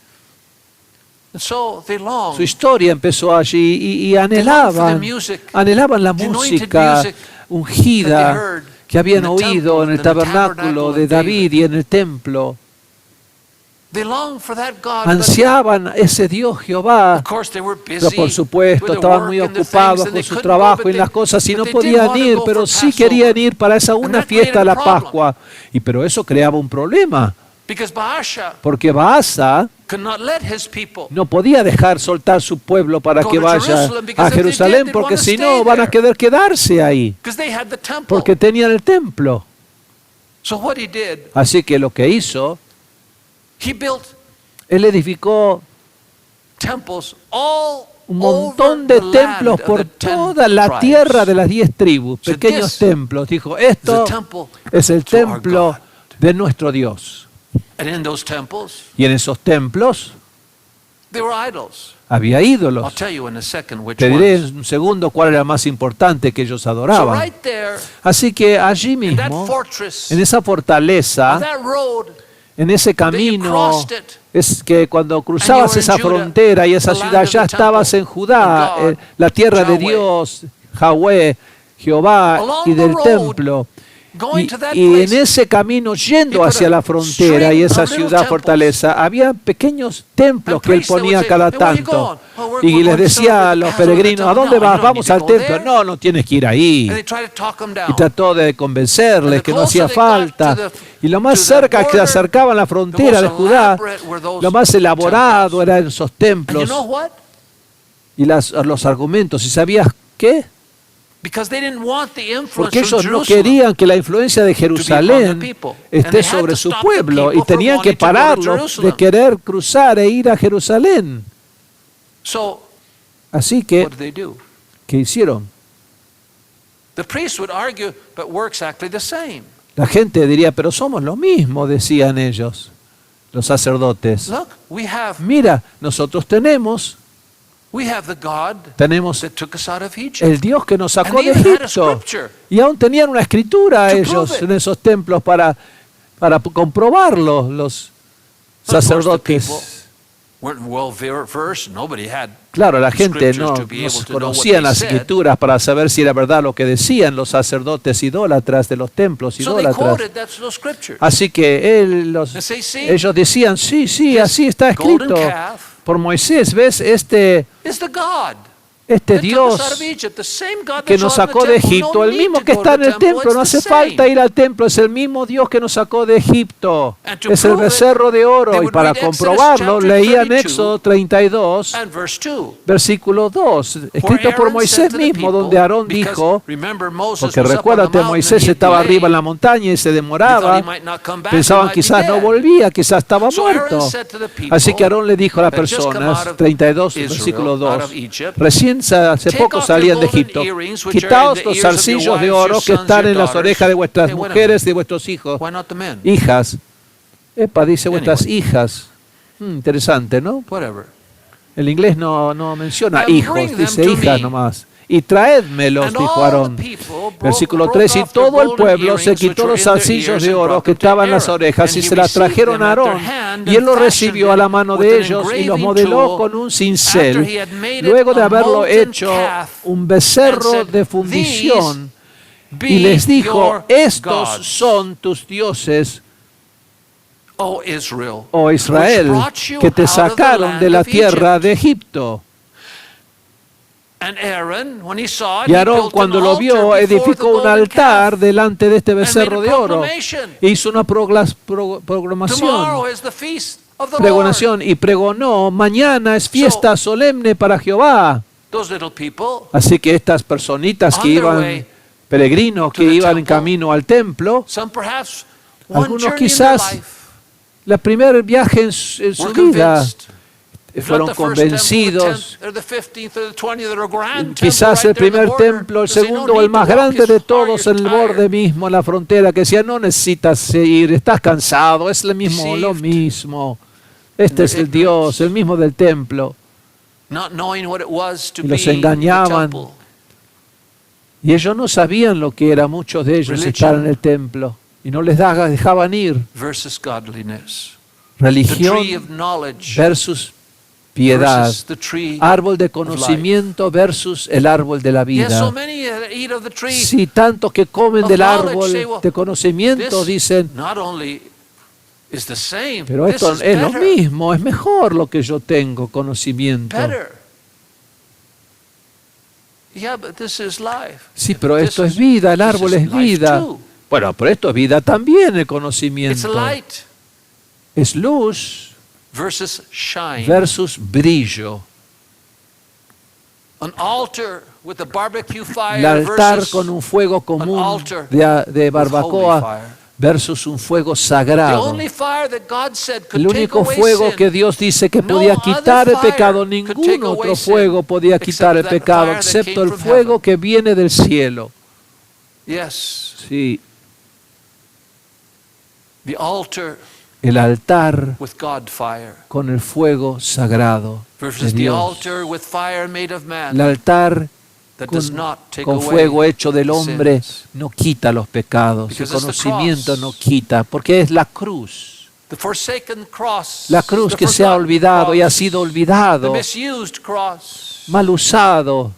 And so they longed, Su historia empezó allí y they longed for the anhelaban music la the anointed música music that ungida they heard que habían in the oído en el temple, in the tabernáculo tabernacle de of David y en el templo. They longed for that God, but Ansiaban ese Dios Jehová, of course they were pero busy por supuesto with their estaban work muy and their ocupados things, and con they su couldn't trabajo go, y las cosas y but no they did podían want to ir, go pero for sí Passover. querían ir para esa una that fiesta de created a la problem. Pascua. Pero eso creaba un problema, because Baasha porque Baasa could not let his people no podía dejar soltar su pueblo para Go que to vaya Jerusalem, because a if they did, Jerusalén, they'd porque wanna si stay no van a there. querer quedarse ahí, because they had the temple. porque tenían el templo. So what he did, Así que lo que hizo, he built él edificó temples all un montón over de the templos land of por the 10 toda la tribes. tierra de las 10 tribus, So pequeños this templos. Dijo, It's esto a temple es el to our templo God. de nuestro Dios. And in those temples, Y en esos templos there were idols. había I'll ídolos. tell you in a second which Te diré ones. en un segundo cuál era el más importante que ellos So adoraban. right there, Así que allí in that mismo, fortress, en esa on fortaleza, that road, en ese that you camino, crossed it, es que cuando cruzabas were in esa Judah, frontera y esa the land ciudad, of ya the estabas temple en Judá, of God, la tierra de Yahweh. Dios, Yahweh, Jehová Along y the del road, templo. going to that Y en place, ese camino yendo put hacia a la frontera string y of esa little ciudad temples. fortaleza, había pequeños templos And que él priests, they ponía would say, cada "Hey, where are you tanto. going?" "Oh, we're Y going les to decía a celebrate los Passover." peregrinos, ¿a No, dónde you vas? don't Vamos need to al go templo. there. No, no tienes que ir ahí. And they try to talk them down. Y trató de convencerles And the que no hacía closer they got falta. to the- Y lo más to the cerca que se border, acercaban a la frontera de most Judá, elaborate were those lo más elaborado temples. eran esos And you templos know what? y los argumentos. ¿Y sabías qué? Because they didn't want the influence Porque from ellos no Jerusalem. querían que la influencia de Jerusalén people. And esté they had sobre to su stop the pueblo people y tenían from que wanting to go to pararlos de Jerusalem. querer cruzar e ir a Jerusalén. So Así que, what did they do? ¿qué hicieron? The priests would argue, but we're exactly the same. La gente diría, pero somos lo mismo, decían ellos, los sacerdotes. Look, we have Mira, nosotros tenemos the God Tenemos that took us out of Egypt. el Dios que nos sacó And de they even had a Egipto. scripture. Y aún tenían una escritura To ellos prove it. en esos templos para comprobarlo, los But of course, the people sacerdotes. weren't well versed. Nobody had. Claro, la gente scriptures no to be able to know what conocía they las said. escrituras para saber si era verdad lo que decían los sacerdotes idólatras de los templos So they idólatras. quoted those scriptures. Así que And say, see, ellos decían, sí, this así está golden escrito calf por Moisés. ¿Ves? Este is the God Este Dios que nos sacó de Egipto, el mismo que está en el templo, no hace falta ir al templo, es el mismo Dios que nos sacó de Egipto, es el becerro de oro. Y para comprobarlo, leían Éxodo 32, versículo 2, escrito por Moisés mismo, donde Aarón dijo, porque recuérdate, Moisés estaba arriba en la montaña y se demoraba, pensaban quizás no volvía, quizás estaba muerto. Así que Aarón le dijo a las personas, 32, versículo 2, recién hace poco salían de Egipto, quitaos los zarcillos de oro que están en las orejas de vuestras mujeres y de vuestros hijos, hijas. Dice vuestras hijas. Interesante, ¿no? El inglés no menciona hijos, dice hijas nomás. Y traédmelos, dijo Aarón. Versículo 3, y todo el pueblo se quitó los zarcillos de oro que estaban en las orejas y se las trajeron a Aarón. Y él los recibió a la mano de ellos y los modeló con un cincel. Luego de haberlo hecho un becerro de fundición, y les dijo, estos son tus dioses, oh Israel, que te sacaron de la tierra de Egipto. Y Aarón, cuando lo vio, edificó un altar delante de este becerro de oro. Hizo una pregonación y pregonó, mañana es fiesta solemne para Jehová. Así que estas personitas que iban, peregrinos que iban en camino al templo, algunos quizás el primer viaje en su vida, fueron convencidos, quizás el primer templo, el segundo o el más grande de todos en el borde mismo, en la frontera, que decía, no necesitas ir, estás cansado, es lo mismo. Este es el Dios, el mismo del templo. Y los engañaban. Y ellos no sabían lo que era, muchos de ellos, estar en el templo. Y no les dejaban ir. Religión versus piedad, árbol de conocimiento versus el árbol de la vida. Sí, tantos que comen del árbol de conocimiento dicen, pero esto es lo mismo, es mejor lo que yo tengo, conocimiento. Sí, pero esto es vida, el árbol es vida. Bueno, pero esto es vida también, el conocimiento. Es luz versus brillo. El altar con un fuego común de barbacoa versus un fuego sagrado. El único fuego que Dios dice que podía quitar el pecado, ningún otro fuego podía quitar el pecado, excepto el fuego que viene del cielo. Sí. El altar con el fuego sagrado de Dios. El altar con fuego hecho del hombre no quita los pecados. El conocimiento no quita, porque es la cruz. La cruz que se ha olvidado y ha sido olvidado, mal usado.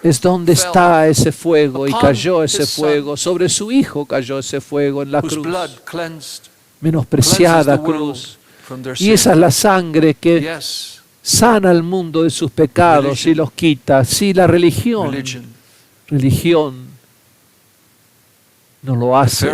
Es donde está ese fuego, y cayó ese fuego, sobre su Hijo cayó ese fuego en la cruz, menospreciada cruz. Y esa es la sangre que sana al mundo de sus pecados y los quita. Sí, la religión no lo hace.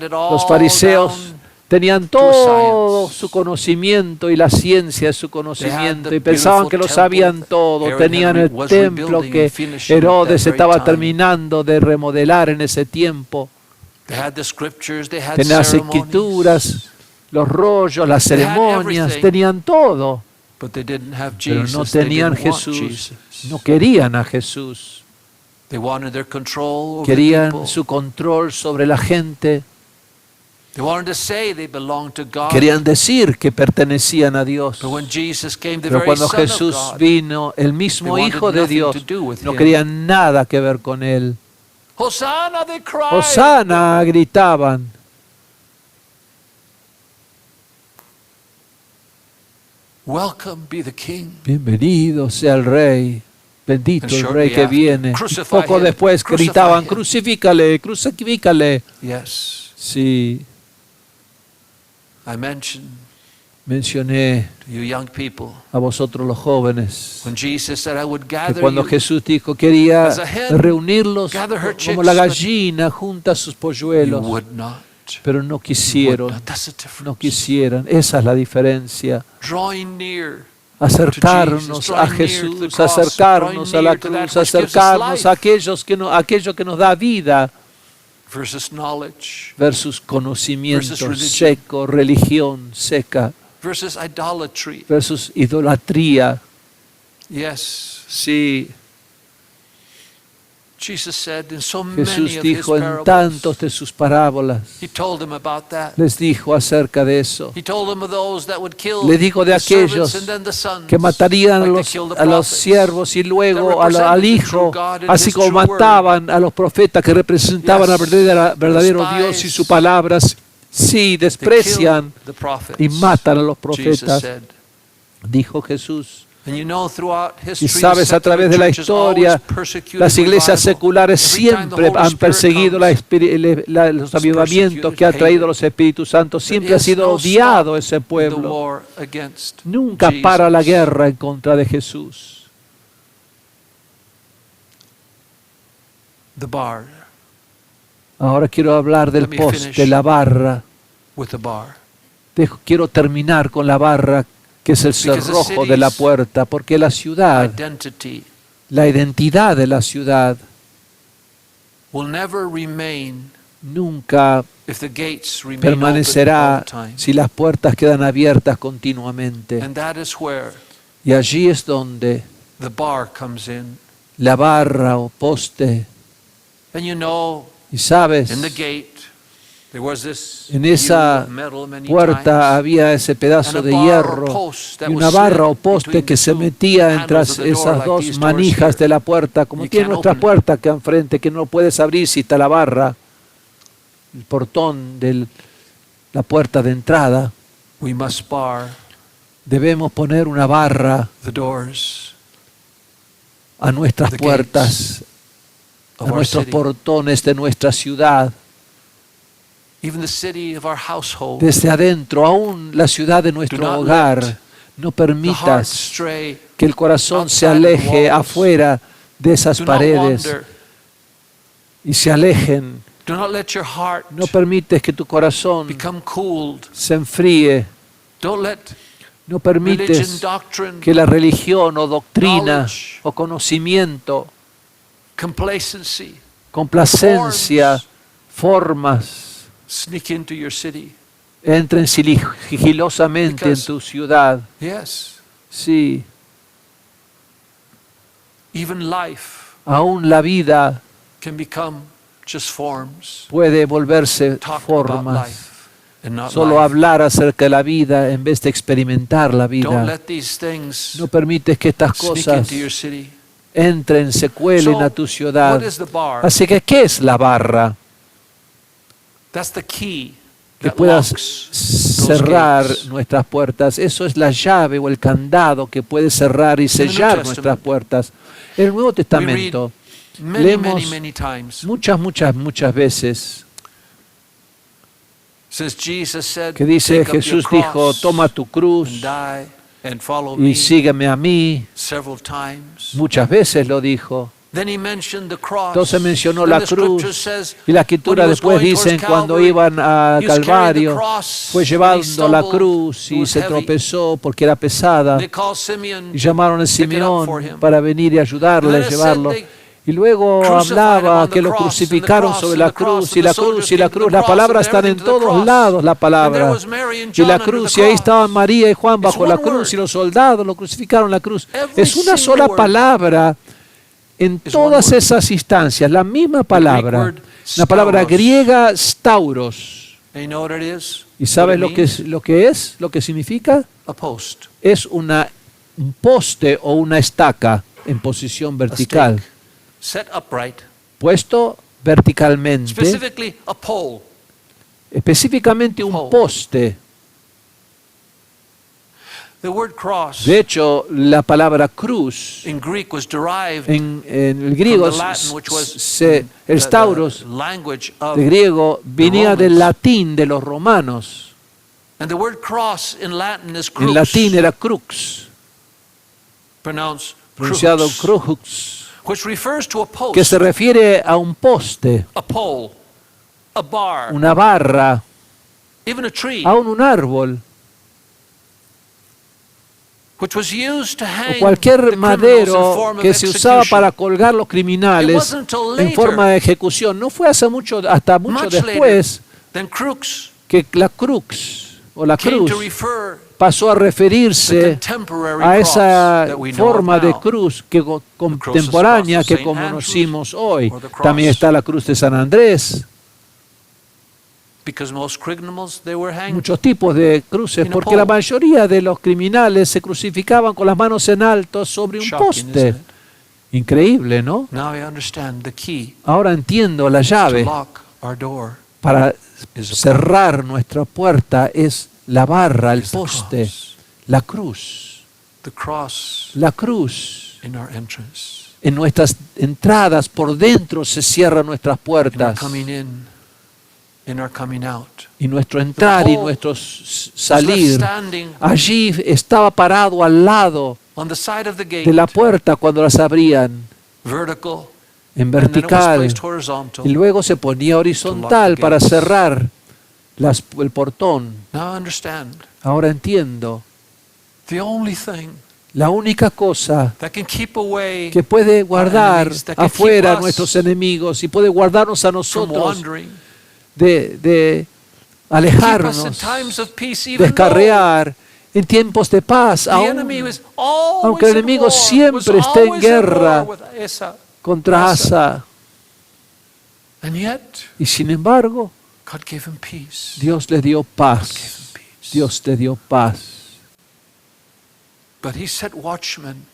Los fariseos tenían todo su conocimiento y la ciencia de su conocimiento y pensaban que lo sabían todo. Tenían el templo que Herodes estaba terminando de remodelar en ese tiempo. Tenían las escrituras, los rollos, las ceremonias, tenían todo. Pero no tenían Jesús, no querían a Jesús. Querían su control sobre la gente. Querían decir que pertenecían a Dios. Pero cuando Jesús vino, el mismo Hijo de Dios, no querían nada que ver con Él. Hosana, gritaban. Bienvenido sea el Rey. Bendito el Rey que viene. Poco después gritaban, crucifícale, crucifícale. Sí. Mencioné to you young people, a vosotros los jóvenes when Jesus said, I would que gather cuando you Jesús dijo quería as a hen reunirlos gather her como chicks, la but gallina junta sus you polluelos, would not. pero no You would quisieron, not. That's the difference. no quisieran. Esa es la diferencia. Drawing near Acercarnos a Jesús, acercarnos a la cruz, acercarnos a aquello que nos da vida versus knowledge, versus conocimiento versus religion, seco, religión seca, versus idolatry. versus idolatría. Yes. Sí, Jesus said in so many Jesús of his dijo en parables, tantos de sus parábolas, he told them about that. les dijo acerca de eso. He told them of those that would kill Le dijo de the servants aquellos and then the sons, que matarían like they killed the a los prophets. siervos y luego that al represented the hijo, true God and así his como true word. mataban a los profetas que representaban Yes. al verdadero Despise. Dios y sus palabras. Sí, They desprecian killed the prophets. y matan a los Jesus profetas, said. dijo Jesús. And you know, throughout Y history, sabes, the a través de secular la churches always historia, persecuted las iglesias revival. seculares Every time the siempre Holy han Spirit perseguido comes, los avivamientos que ha traído los Espíritus Santos. Siempre There ha is sido no odiado stop ese in the pueblo. war against Nunca Jesus. para la guerra en contra de Jesús. The bar, Ahora quiero hablar del Let me poste, finish. la barra. with the bar. Quiero terminar con la barra, que es el Because the cerrojo de la city's puerta, porque la ciudad, Identity la identidad de la ciudad, will never remain nunca if the gates remain open all permanecerá the time. si las puertas quedan abiertas continuamente. And that is where Y allí es donde the bar comes in. la barra o poste, And you know, y sabes, in the gate, there was this en esa view of metal many puerta times, había ese pedazo and a de bar or hierro post that y was una barra o slid poste between que the se two metía entre handles of the door esas like dos these doors manijas here. de la puerta, como You tiene can't nuestra open it. puerta acá enfrente, que no puedes abrir si está la barra, el portón de la puerta de entrada. We must bar Debemos poner una barra the doors a nuestras The puertas, a of our nuestros city. portones de nuestra ciudad, Even the city of our household. desde adentro, aún la ciudad de nuestro Do not hogar. let No The heart permitas stray. que el corazón se outside the aleje walls. afuera de esas Do not paredes wander. y se alejen. Do not let your heart No permites que tu corazón become cooled. se enfríe. Don't let No religion, permites doctrine, que la religión o doctrina knowledge, o conocimiento, complacency complacencia, formas, sneak into your city. entren sigilosamente en Because- tu ciudad. Yes. Sí, Even life aún la vida can become just forms. puede volverse Talk about formas. life and not Solo life. hablar acerca de la vida en vez de experimentar la Don't vida. let these things No permites que estas sneak cosas into your city. entren, se cuelen So, a tu ciudad. what is the bar? Así que, ¿qué es la barra? That's the key Que that puedas locks those cerrar gates. nuestras puertas. Eso es la llave o el candado que puede cerrar y New sellar Testament, nuestras puertas. En el Nuevo Testamento Many, leemos many times. muchas veces Since Jesus said, que dice, "Take up your Jesús dijo, cross toma tu and cruz die and follow y me," sígueme a mí. several times. Muchas veces lo dijo. Then he mentioned the cross. Entonces mencionó Then la the scripture cruz. says, Y la escritura when he was después going dicen towards cuando Calvary, iban a he was carrying the Calvario, cross, fue when he llevando la stumbled, cruz it y was se heavy. tropezó porque era pesada. They called Simeon Y llamaron a to pick it up for Simeón him. para venir y ayudarle And a then it llevarlo. said they Y luego crucified him hablaba on the que lo cross, and the crucificaron cross, sobre and la the cross, cruz y and la the soldiers cruz y la came to the cruz. La cross, palabra and está en everything to the todos cross. lados, la And there palabra. was Mary and Y John la under cruz, the y ahí cross. estaban María y Juan It's bajo la one cruz word. y los soldados lo crucificaron en la cruz. Every Es una single sola word palabra en is todas one word. esas instancias, la misma palabra. word, La palabra stauros. griega stauros. And you know what it is? ¿Y sabes What lo it que means? es, lo que es, lo que significa? A post. Es un poste o una estaca en posición A vertical, stake. Set upright. puesto verticalmente, Specifically, a pole. específicamente un Pole. poste. The word cross De hecho, la palabra cruz in Greek was derived en el from griego, the Latin, which was el stauros the language of de griego venía del Romans. latín de los romanos. And the word cross in Latin is En crux, latín era crux, pronounced pronunciado crux, crux, which refers to a post, que se refiere a un poste, a pole, a bar, una barra, even a tree, aún un árbol, which was used to o hang cualquier the criminals in madero form of que se usaba execution. para colgar los It criminales wasn't until en forma later, de ejecución. No fue hasta mucho much después later, than crux que la crux o la came cruz to refer pasó a to the referirse contemporary a cross esa that we know of forma de now. cruz que contemporánea of que St. conocimos hoy. or the cross. También está la cruz de San Andrés, Because most criminals, they were hanged. muchos tipos de cruces, In a porque la pole. mayoría de los criminales se crucificaban con las manos en alto sobre un Shocking, poste. isn't it? Increíble, ¿no? Now I understand the key Ahora entiendo la to llave lock our door para is a cerrar nuestra puerta es la barra, el is the poste, cross. la cruz. The cross La cruz. in our entrance, En nuestras entradas, por dentro se cierran nuestras in our puertas. coming in our coming out. Y nuestro entrar y pole nuestro Was left salir. standing Allí estaba parado al lado on the side of the gate, de la puerta cuando las abrían, vertical, en and then it was vertical. placed horizontal. Y luego se ponía horizontal para cerrar el portón. Now I understand. Ahora entiendo. The only thing La única cosa that can keep away que puede guardar enemies, that can afuera keep a us nuestros enemigos y puede guardarnos a from nosotros wandering, de keep us in alejarnos, times of peace, even though descarriar en tiempos de paz, the aún enemy was always aunque el at enemigo war, siempre was esté en always at guerra war with Asa. contra Asa. Asa. And yet, Y sin embargo, God gave him peace. Dios le dio God gave paz. him peace. Dios le dio paz. But he set watchmen.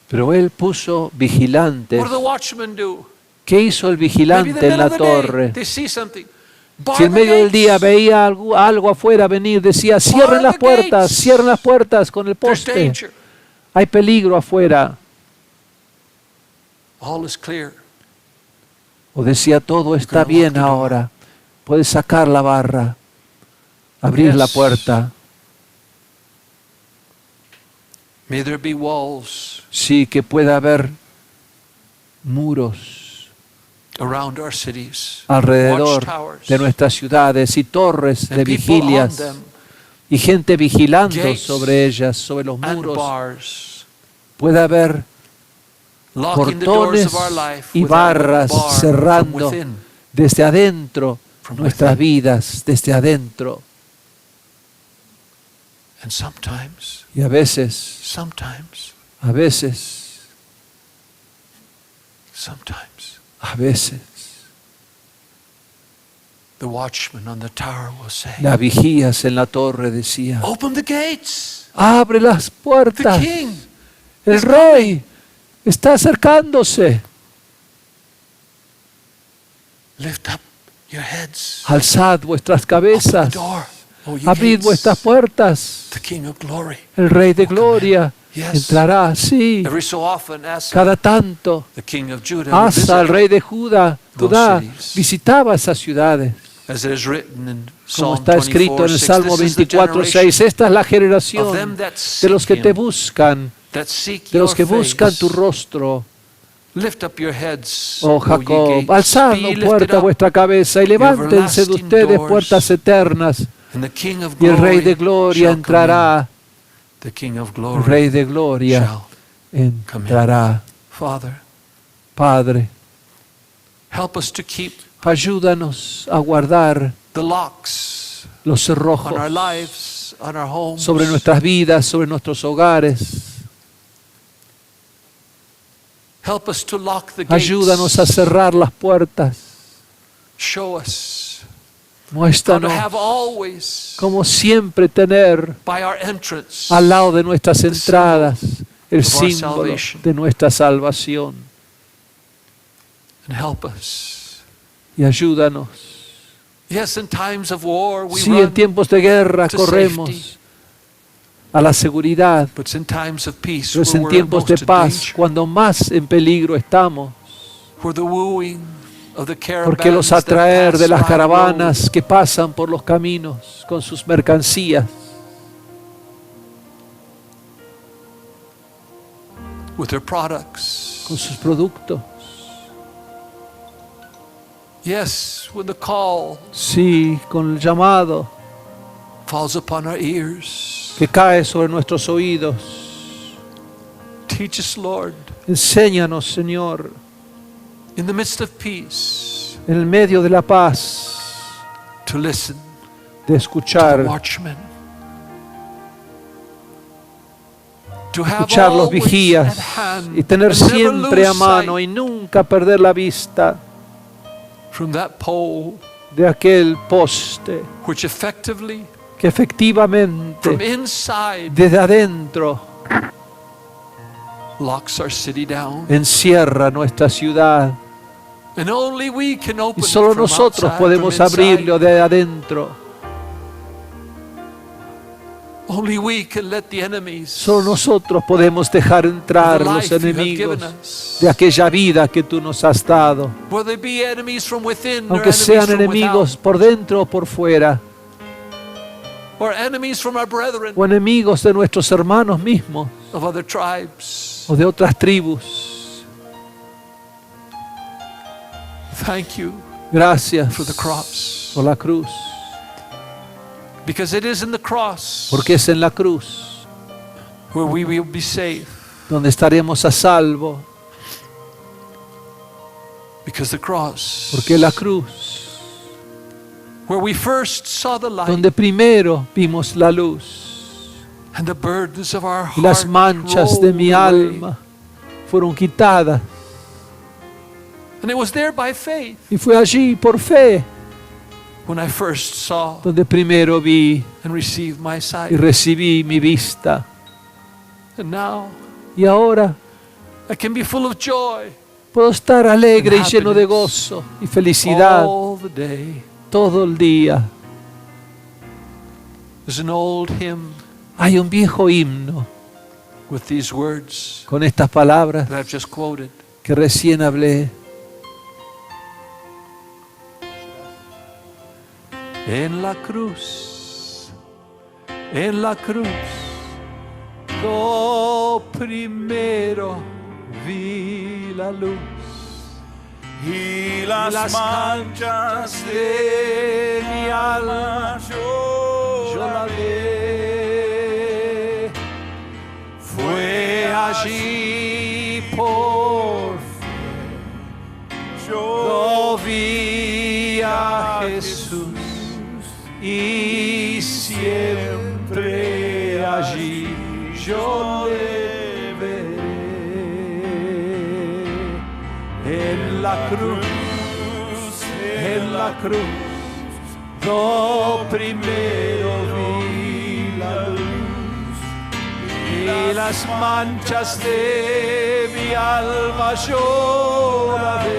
Pero él puso vigilantes. What do the watchmen do? ¿Qué hizo el Maybe in the vigilante en middle la of the day, torre? they see something. Bar Si en the medio del día gates. veía algo afuera venir, decía, cierren las the puertas, gates. cierren las puertas con el There's poste. danger. Hay peligro afuera. All is clear. O decía, todo está Gonna lock bien the door. ahora. Puedes sacar la barra, abrir la Yes. puerta. May there be walls Sí, que pueda haber muros around our cities, alrededor watchtowers, de nuestras ciudades y torres and de people on vigilias them, y gente vigilando gates sobre ellas, sobre los and muros. bars, Puede haber locking the doors portones of our life y with that barras bar from cerrando within. desde adentro From nuestras within. vidas, desde adentro. And sometimes, Y a veces, sometimes, a veces, sometimes, a veces, the watchman on the tower will say, las vigías en la torre decía, open the gates. abre las The puertas, king. el rey está acercándose. Lift up your heads. Alzad vuestras Open the cabezas, door. Oh, you abrid gates. vuestras puertas. The King of Glory. El Rey de Gloria Yes. entrará, sí, Every so often, Asa, cada tanto. the King of Judah, would Asa, el visit, rey de Judá, those cities. visitaba esas ciudades. as it is written in Como Psalm está escrito en el 24:6. Salmo This is the 24:6, generation esta es la of generación them that de los que seek te him, buscan, that seek de los your que buscan face. tu rostro. Lift up your heads, Oh O ye Jacob, gates. alzad Be lifted puerta up, vuestra cabeza y levántense de everlasting ustedes doors, puertas eternas, and the King of y el Glory Rey de Gloria shall come entrará. in. The King of El Glory Rey de Gloria shall. entrará. Father, Padre, help us to keep ayúdanos a guardar the locks los on cerrojos our lives, on our homes. sobre nuestras vidas, sobre nuestros hogares. Help us to lock the gates. Ayúdanos a cerrar las puertas. Show us how to Muéstranos have always como siempre tener by our entrance al lado de nuestras entradas el of our símbolo salvation. de nuestra salvación. and help us. Y ayúdanos. Yes, in times of war we Sí, run, en tiempos de guerra to corremos safety. a la seguridad, but in times of peace pero es where en we're tiempos most de in paz danger, cuando más en peligro estamos, where the wooing porque los atraer de las caravanas que pasan por los caminos con sus mercancías, with their products. con sus productos. Yes, when the call Sí, con el llamado falls upon our ears. que cae sobre nuestros oídos. Teach us, Lord, Enséñanos, Señor, in the midst of peace, en el medio de la paz, to listen de to the escuchar, watchmen, to have escuchar los always vigías at hand y tener and never siempre a lose mano sight y nunca perder la vista from that pole de aquel poste which effectively que from efectivamente inside desde adentro locks our city down. encierra nuestra ciudad And only we can open y it solo from nosotros outside, podemos from inside. abrirlo de adentro. Only we can let the enemies Solo nosotros podemos dejar entrar of the los life you have enemigos given us, de aquella vida que tú nos has dado, whether they be enemies from within or aunque enemies sean from enemigos without, por dentro o por fuera, or enemies from our brethren o enemigos de nuestros hermanos mismos of other tribes. o de otras tribus. Thank you Gracias for the cross, por la cruz, because it is in the cross porque es en la cruz where we will be safe, donde estaremos a salvo, because the cross porque la cruz, where we first saw the light donde primero vimos la luz and the burdens of our y las heart manchas de mi rolled away. alma fueron quitadas, And it was there by faith y fue allí por fe when I first saw donde primero vi and received my y sight. recibí mi vista, And now y ahora I can be full of joy puedo estar alegre y lleno de gozo y felicidad all the day. todo el día. There's an old hymn Hay un viejo himno with these words con estas palabras that I've just quoted. que recién hablé. En la cruz, yo primero vi la luz y las manchas de mi alma yo la vi. Fue allí por yo vi a Jesús y siempre allí yo le veré. En la cruz, yo primero vi la luz y las manchas de mi alma yo la vi.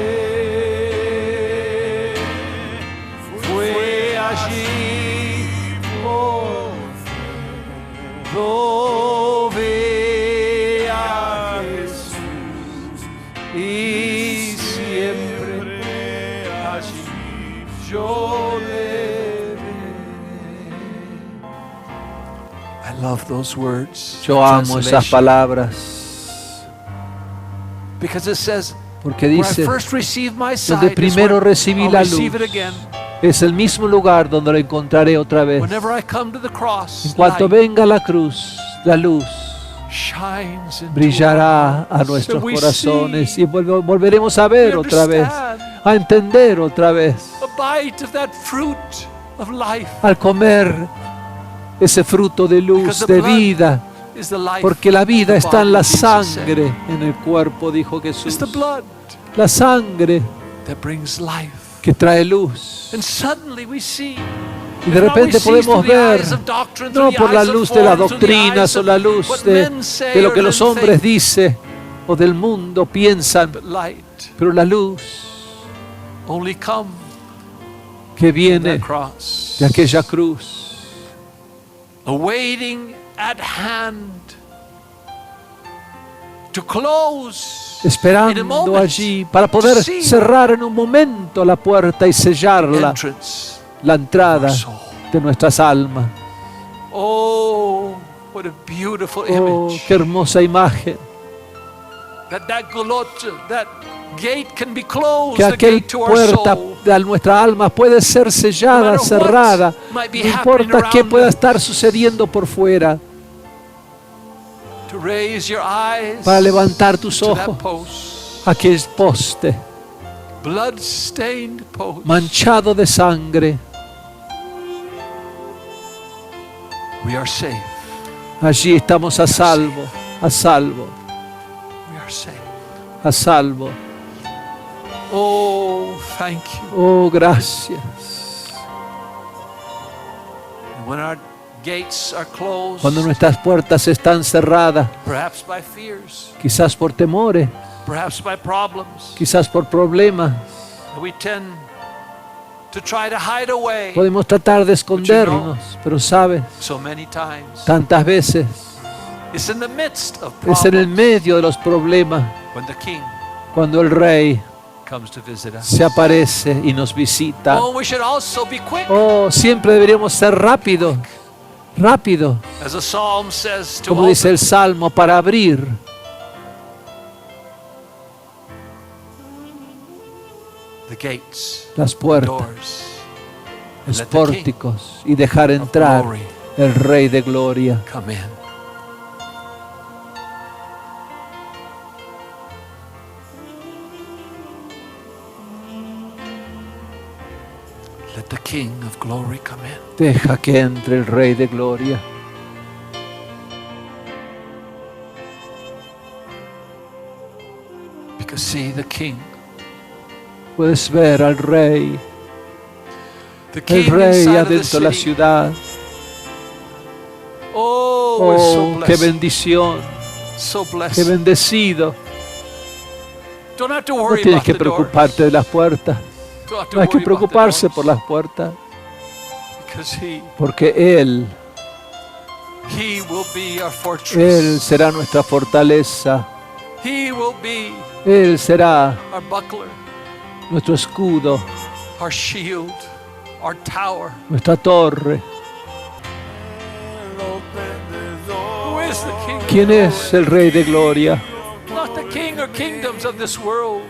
Fue allí yo vi a Jesús y siempre allí yo le veré. I love those words. Yo amo esas palabras Because it says, porque where I dice, first received my sight donde primero is where recibí I'll la receive it luz, again. es el mismo lugar donde lo encontraré otra vez. Whenever I come to the cross, En cuanto light venga la cruz, la luz shines into brillará our a hearts. nuestros And we corazones see, y volveremos a ver we otra vez, understand a entender otra vez, a bite of that fruit of life. al comer ese fruto de luz, Because the de blood vida, is the life porque la vida of the está en la body, Jesus said. sangre, en el cuerpo, dijo Jesús. It's the blood La sangre that brings life. que trae luz. And suddenly we see, Y de repente podemos ver, no por la luz de las doctrinas o la luz de lo que los hombres dicen o del mundo piensan, but light pero la luz only come que from viene that cross, de aquella cruz, awaiting at hand esperando allí para poder cerrar en un momento la puerta y sellarla, la entrada de nuestras almas. Oh, what a beautiful Oh, image. qué hermosa imagen. That gate can be closed, Que the aquella gate to our puerta soul. de nuestra alma puede ser sellada, No matter cerrada. what might be No happening importa qué around pueda us. estar sucediendo por fuera. To raise your eyes Para levantar tus to that ojos post, a aquel poste blood-stained post. manchado de sangre. We are safe. Allí estamos a salvo, a salvo, We are safe. a salvo. Oh, thank you. Oh, gracias. And when our gates are closed, Cuando nuestras puertas están cerradas, perhaps by fears, quizás por temores, perhaps by problems, quizás por problemas, we tend to try to hide away. podemos tratar de escondernos, pero sabes, So many times, tantas veces it's in the midst of es en el problems medio de los problemas when the King cuando el Rey comes to visit us. se aparece y nos visita. Oh, we should also be quick, Oh, siempre deberíamos ser rápidos, rápido, as the psalm says, to como dice open el Salmo, para abrir the gates, las puertas, doors, and los let the King pórticos y dejar of entrar glory el Rey de Gloria. come in. Let the King of glory come in. Deja que entre el Rey de Gloria. Because see, the King, Puedes ver al Rey, the el King Rey inside of the adentro de la city. ciudad. Oh, we're so Oh, qué blessed, bendición, so qué blessed. bendecido. Don't have to No worry tienes about que the doors. preocuparte de las puertas. Don't have to No hay que worry about the preocuparse por doors. las puertas, Because porque He will be our Él fortress. será nuestra fortaleza. He will be Él será our buckler, nuestro escudo, our shield, our tower. nuestra torre. Who is the King? ¿Quién es el Rey de Gloria? Not the king or kingdoms of this world.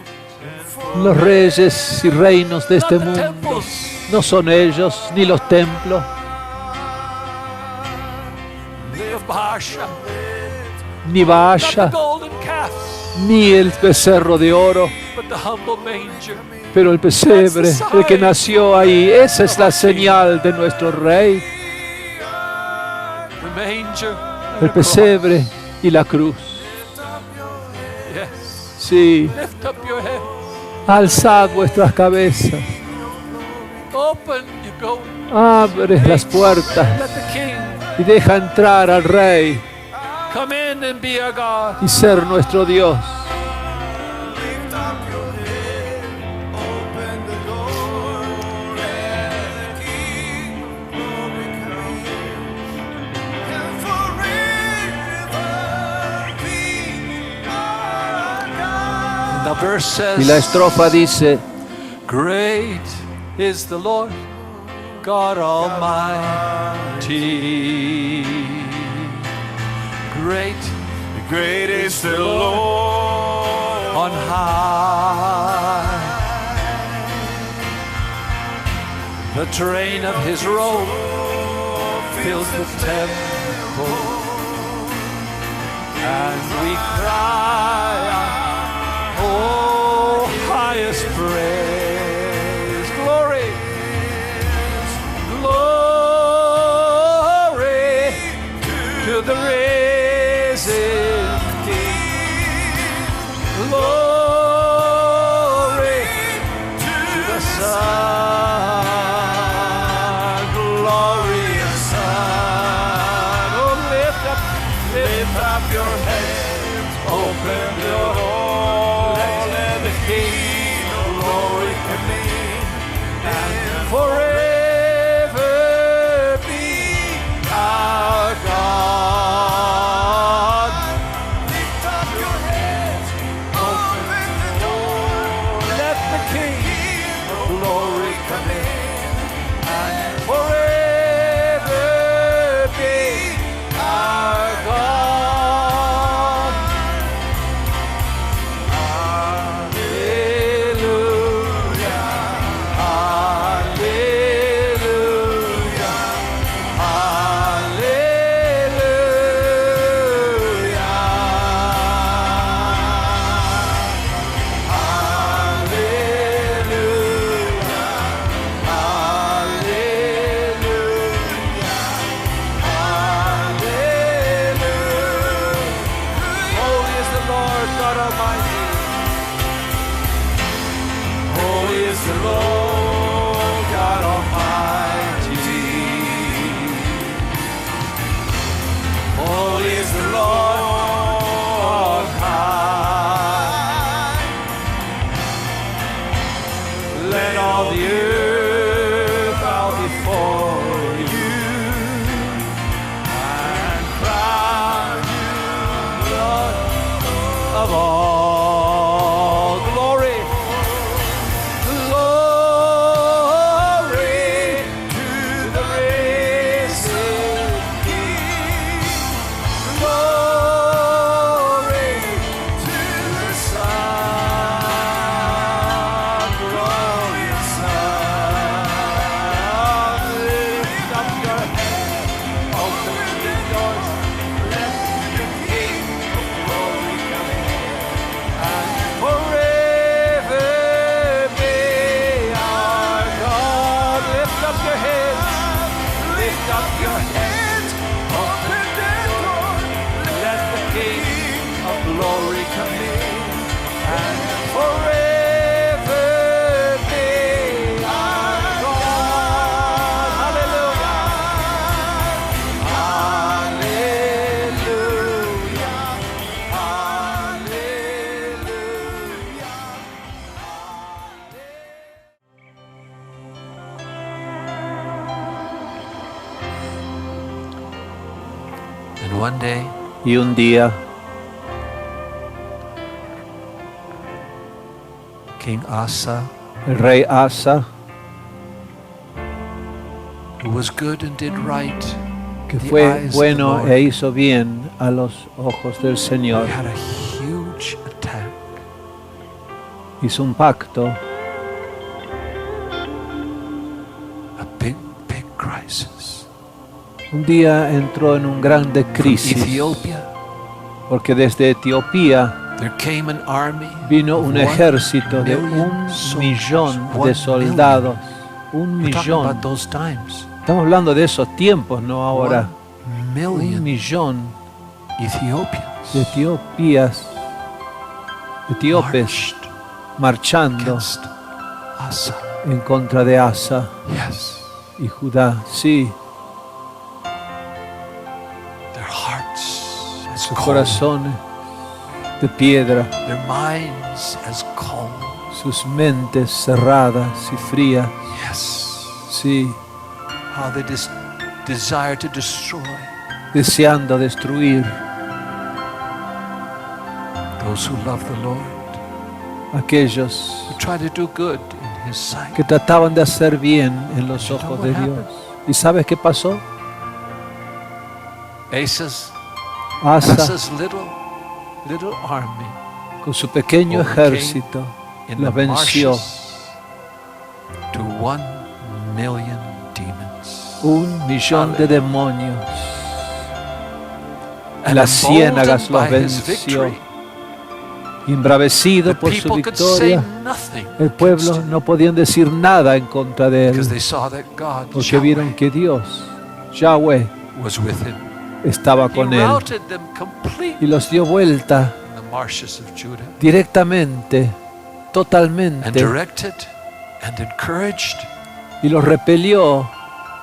Los reyes y reinos de Not este the mundo temples. no son ellos, ni los templos, Of Baasha. ni Not Baasha, the golden calves. ni el becerro de oro, But the humble manger. pero el pesebre, el que nació ahí. Esa es la señal de nuestro Rey, The manger. and el the cross. pesebre y la cruz. Yes. Sí, Lift up your head. alzad vuestras cabezas, Open you go. abre las puertas Let the King y deja entrar al Rey come in and be our God. y ser nuestro Dios. The verse says, Y la estrofa dice, great is the Lord God Almighty. Great Great is the Lord. on high. The train of his robe fills the temple, and we cry out, oh, highest praise, glory, glory to the risen King, glory to the Son, glorious Son. Oh, lift up your heads, open your door, let the King of glory come in, and forever be our God. Lift up your heads. God Almighty. Holy is the Lord God Almighty. Holy is the Lord high. Let all the earth bow before you and crown you Lord of all. Glory. Glory to the risen King. Glory to the Son. Glorious Son. Lift up your head, open the doors, let the King of glory come in. And forever may our God. Lift up your heads, lift up your heads, open the door, let the King of glory come in. And forever may our God. Hallelujah. Hallelujah. And one day, Y un día, King Asa, el rey Asa, who was good and did right, que the fue eyes of the bueno Lord, e hizo bien a los ojos del Señor, had a huge attack. hizo un pacto, A big crisis. un día entró en un grande From crisis, Ethiopia, porque desde Etiopía there came an army vino of un 1 ejército de million 1 soldiers. millón 1 de soldados, 1 We're talking about millón. those times. Estamos hablando de esos tiempos, no ahora. 1 1 million millón de Ethiopians etíopes marchando against Asa. en contra de Asa Yes, y Judá. Sí, their hearts as sus cold, corazones de piedra, their minds as cold. sus mentes cerradas y frías. Yes, Sí, how they desire to destroy deseando destruir those who love the Lord, aquellos who try to do good in His sight. que trataban de hacer bien en los ojos de Dios. ¿Y sabes qué pasó? Asa's little army Con su pequeño ejército in la the venció. marshes to 1 million demons. 1 millón de demonios. And Las ciénagas emboldened los by his venció. victory, Y embravecido the por su people could say victoria, nothing el pueblo against him, no podían decir nada en contra de because él, they saw that God, porque vieron Yahweh, que Dios, Yahweh, was with him. estaba He con él routed them completely y los dio vuelta in the marshes of Judah, directamente, and totalmente, directed and encouraged y los repelió,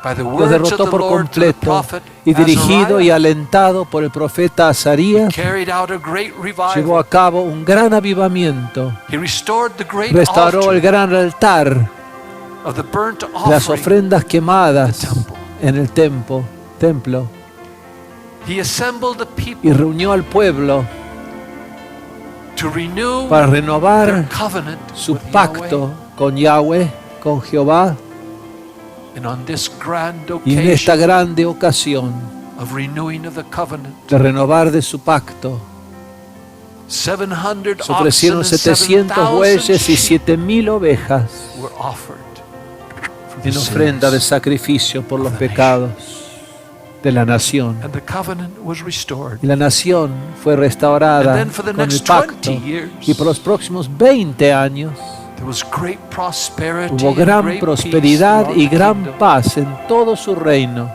by the los words of derrotó the por Lord to the completo, prophet y dirigido y Azariah. alentado por el profeta Azarías, Carried out a great llevó a revival. cabo un gran avivamiento, He restored the great restauró el altar gran altar, of the burnt las offering. ofrendas quemadas the temple. en el templo, He assembled the y people reunió al pueblo to renew para their renovar covenant su with pacto Yahweh. con Yahweh, con Jehová, And on this grand y en esta occasion grande ocasión of renewing of the covenant, de renovar de su pacto, 700 se oxen ofrecieron and 700 7,000 bueyes y sheep 7,000 ovejas were offered for the en ofrenda de sins. sacrificio por los of the pecados de la nación. And the covenant was restored. Y la nación fue restaurada And then for the con el next pacto. 20 years, Y por los próximos 20 años there was great prosperity hubo and gran great prosperidad peace y throughout the gran kingdom. paz en todo su reino.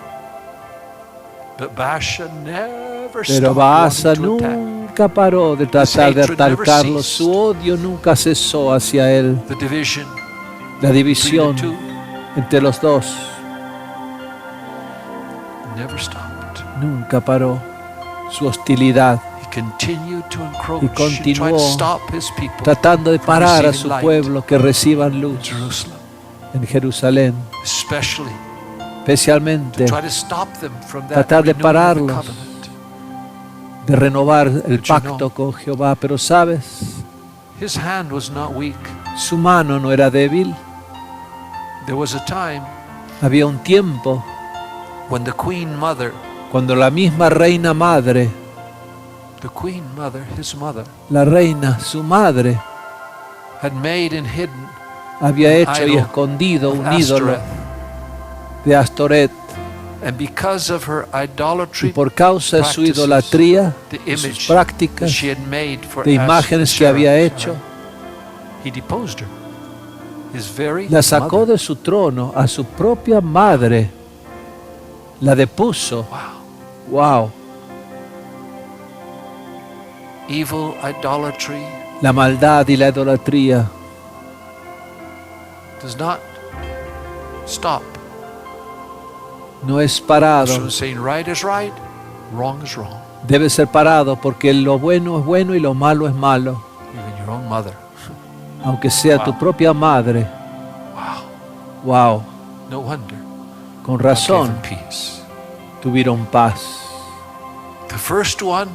But Baasha never Pero stopped Baasa wanting to attack. nunca paró de tratar de atacarlo. Su odio nunca cesó hacia él. The division La between división the two entre los dos never stopped. nunca paró. Su hostilidad, He continued to encroach y and try to continuó stop his people tratando de from parar a receiving su light pueblo que reciban in luz Jerusalem, en Jerusalén, especially especialmente to try to stop them from that tratar de renewing of the pararlos, covenant. de renovar el But you pacto know, con Jehová. Pero sabes, His hand was not weak. su mano no era débil. There was a time Había un tiempo when the Queen Mother, cuando la misma reina madre, his mother, la reina, su madre, had made and hidden había an hecho y idol escondido of un ídolo Ashtoreth. de Astoret, And because of her y idolatry por causa de su practices, idolatría, the de sus image prácticas, that she had made for de imágenes que había hecho, he deposed her. His very la sacó mother. de su trono a su propia madre, la depuso. Wow. Wow, Evil idolatry la maldad y la idolatría does not stop no es us parado, from saying right is right, wrong is wrong. debe ser parado, porque lo bueno es bueno y lo malo es malo, Even your own mother. aunque sea tu propia madre. Wow. Wow, No wonder. con God gave razón him peace. tuvieron paz. The first one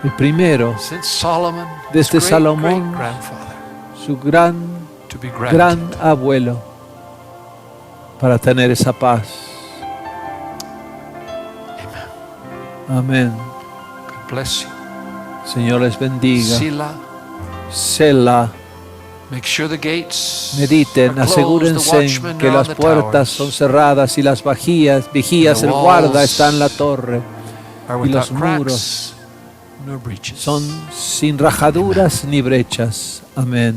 El primero, since Solomon, desde his Salomón, great-grandfather, su gran to be granted. abuelo, para tener esa paz. Amén. God bless you. Señor les bendiga. Selah. Selah. Make sure the gates Mediten, are closed, asegúrense the watchmen que are on las the puertas towers, son cerradas y las vigías, And el the guarda walls está en la torre, are y los without cracks muros nor breaches. son sin rajaduras ni brechas. Amén.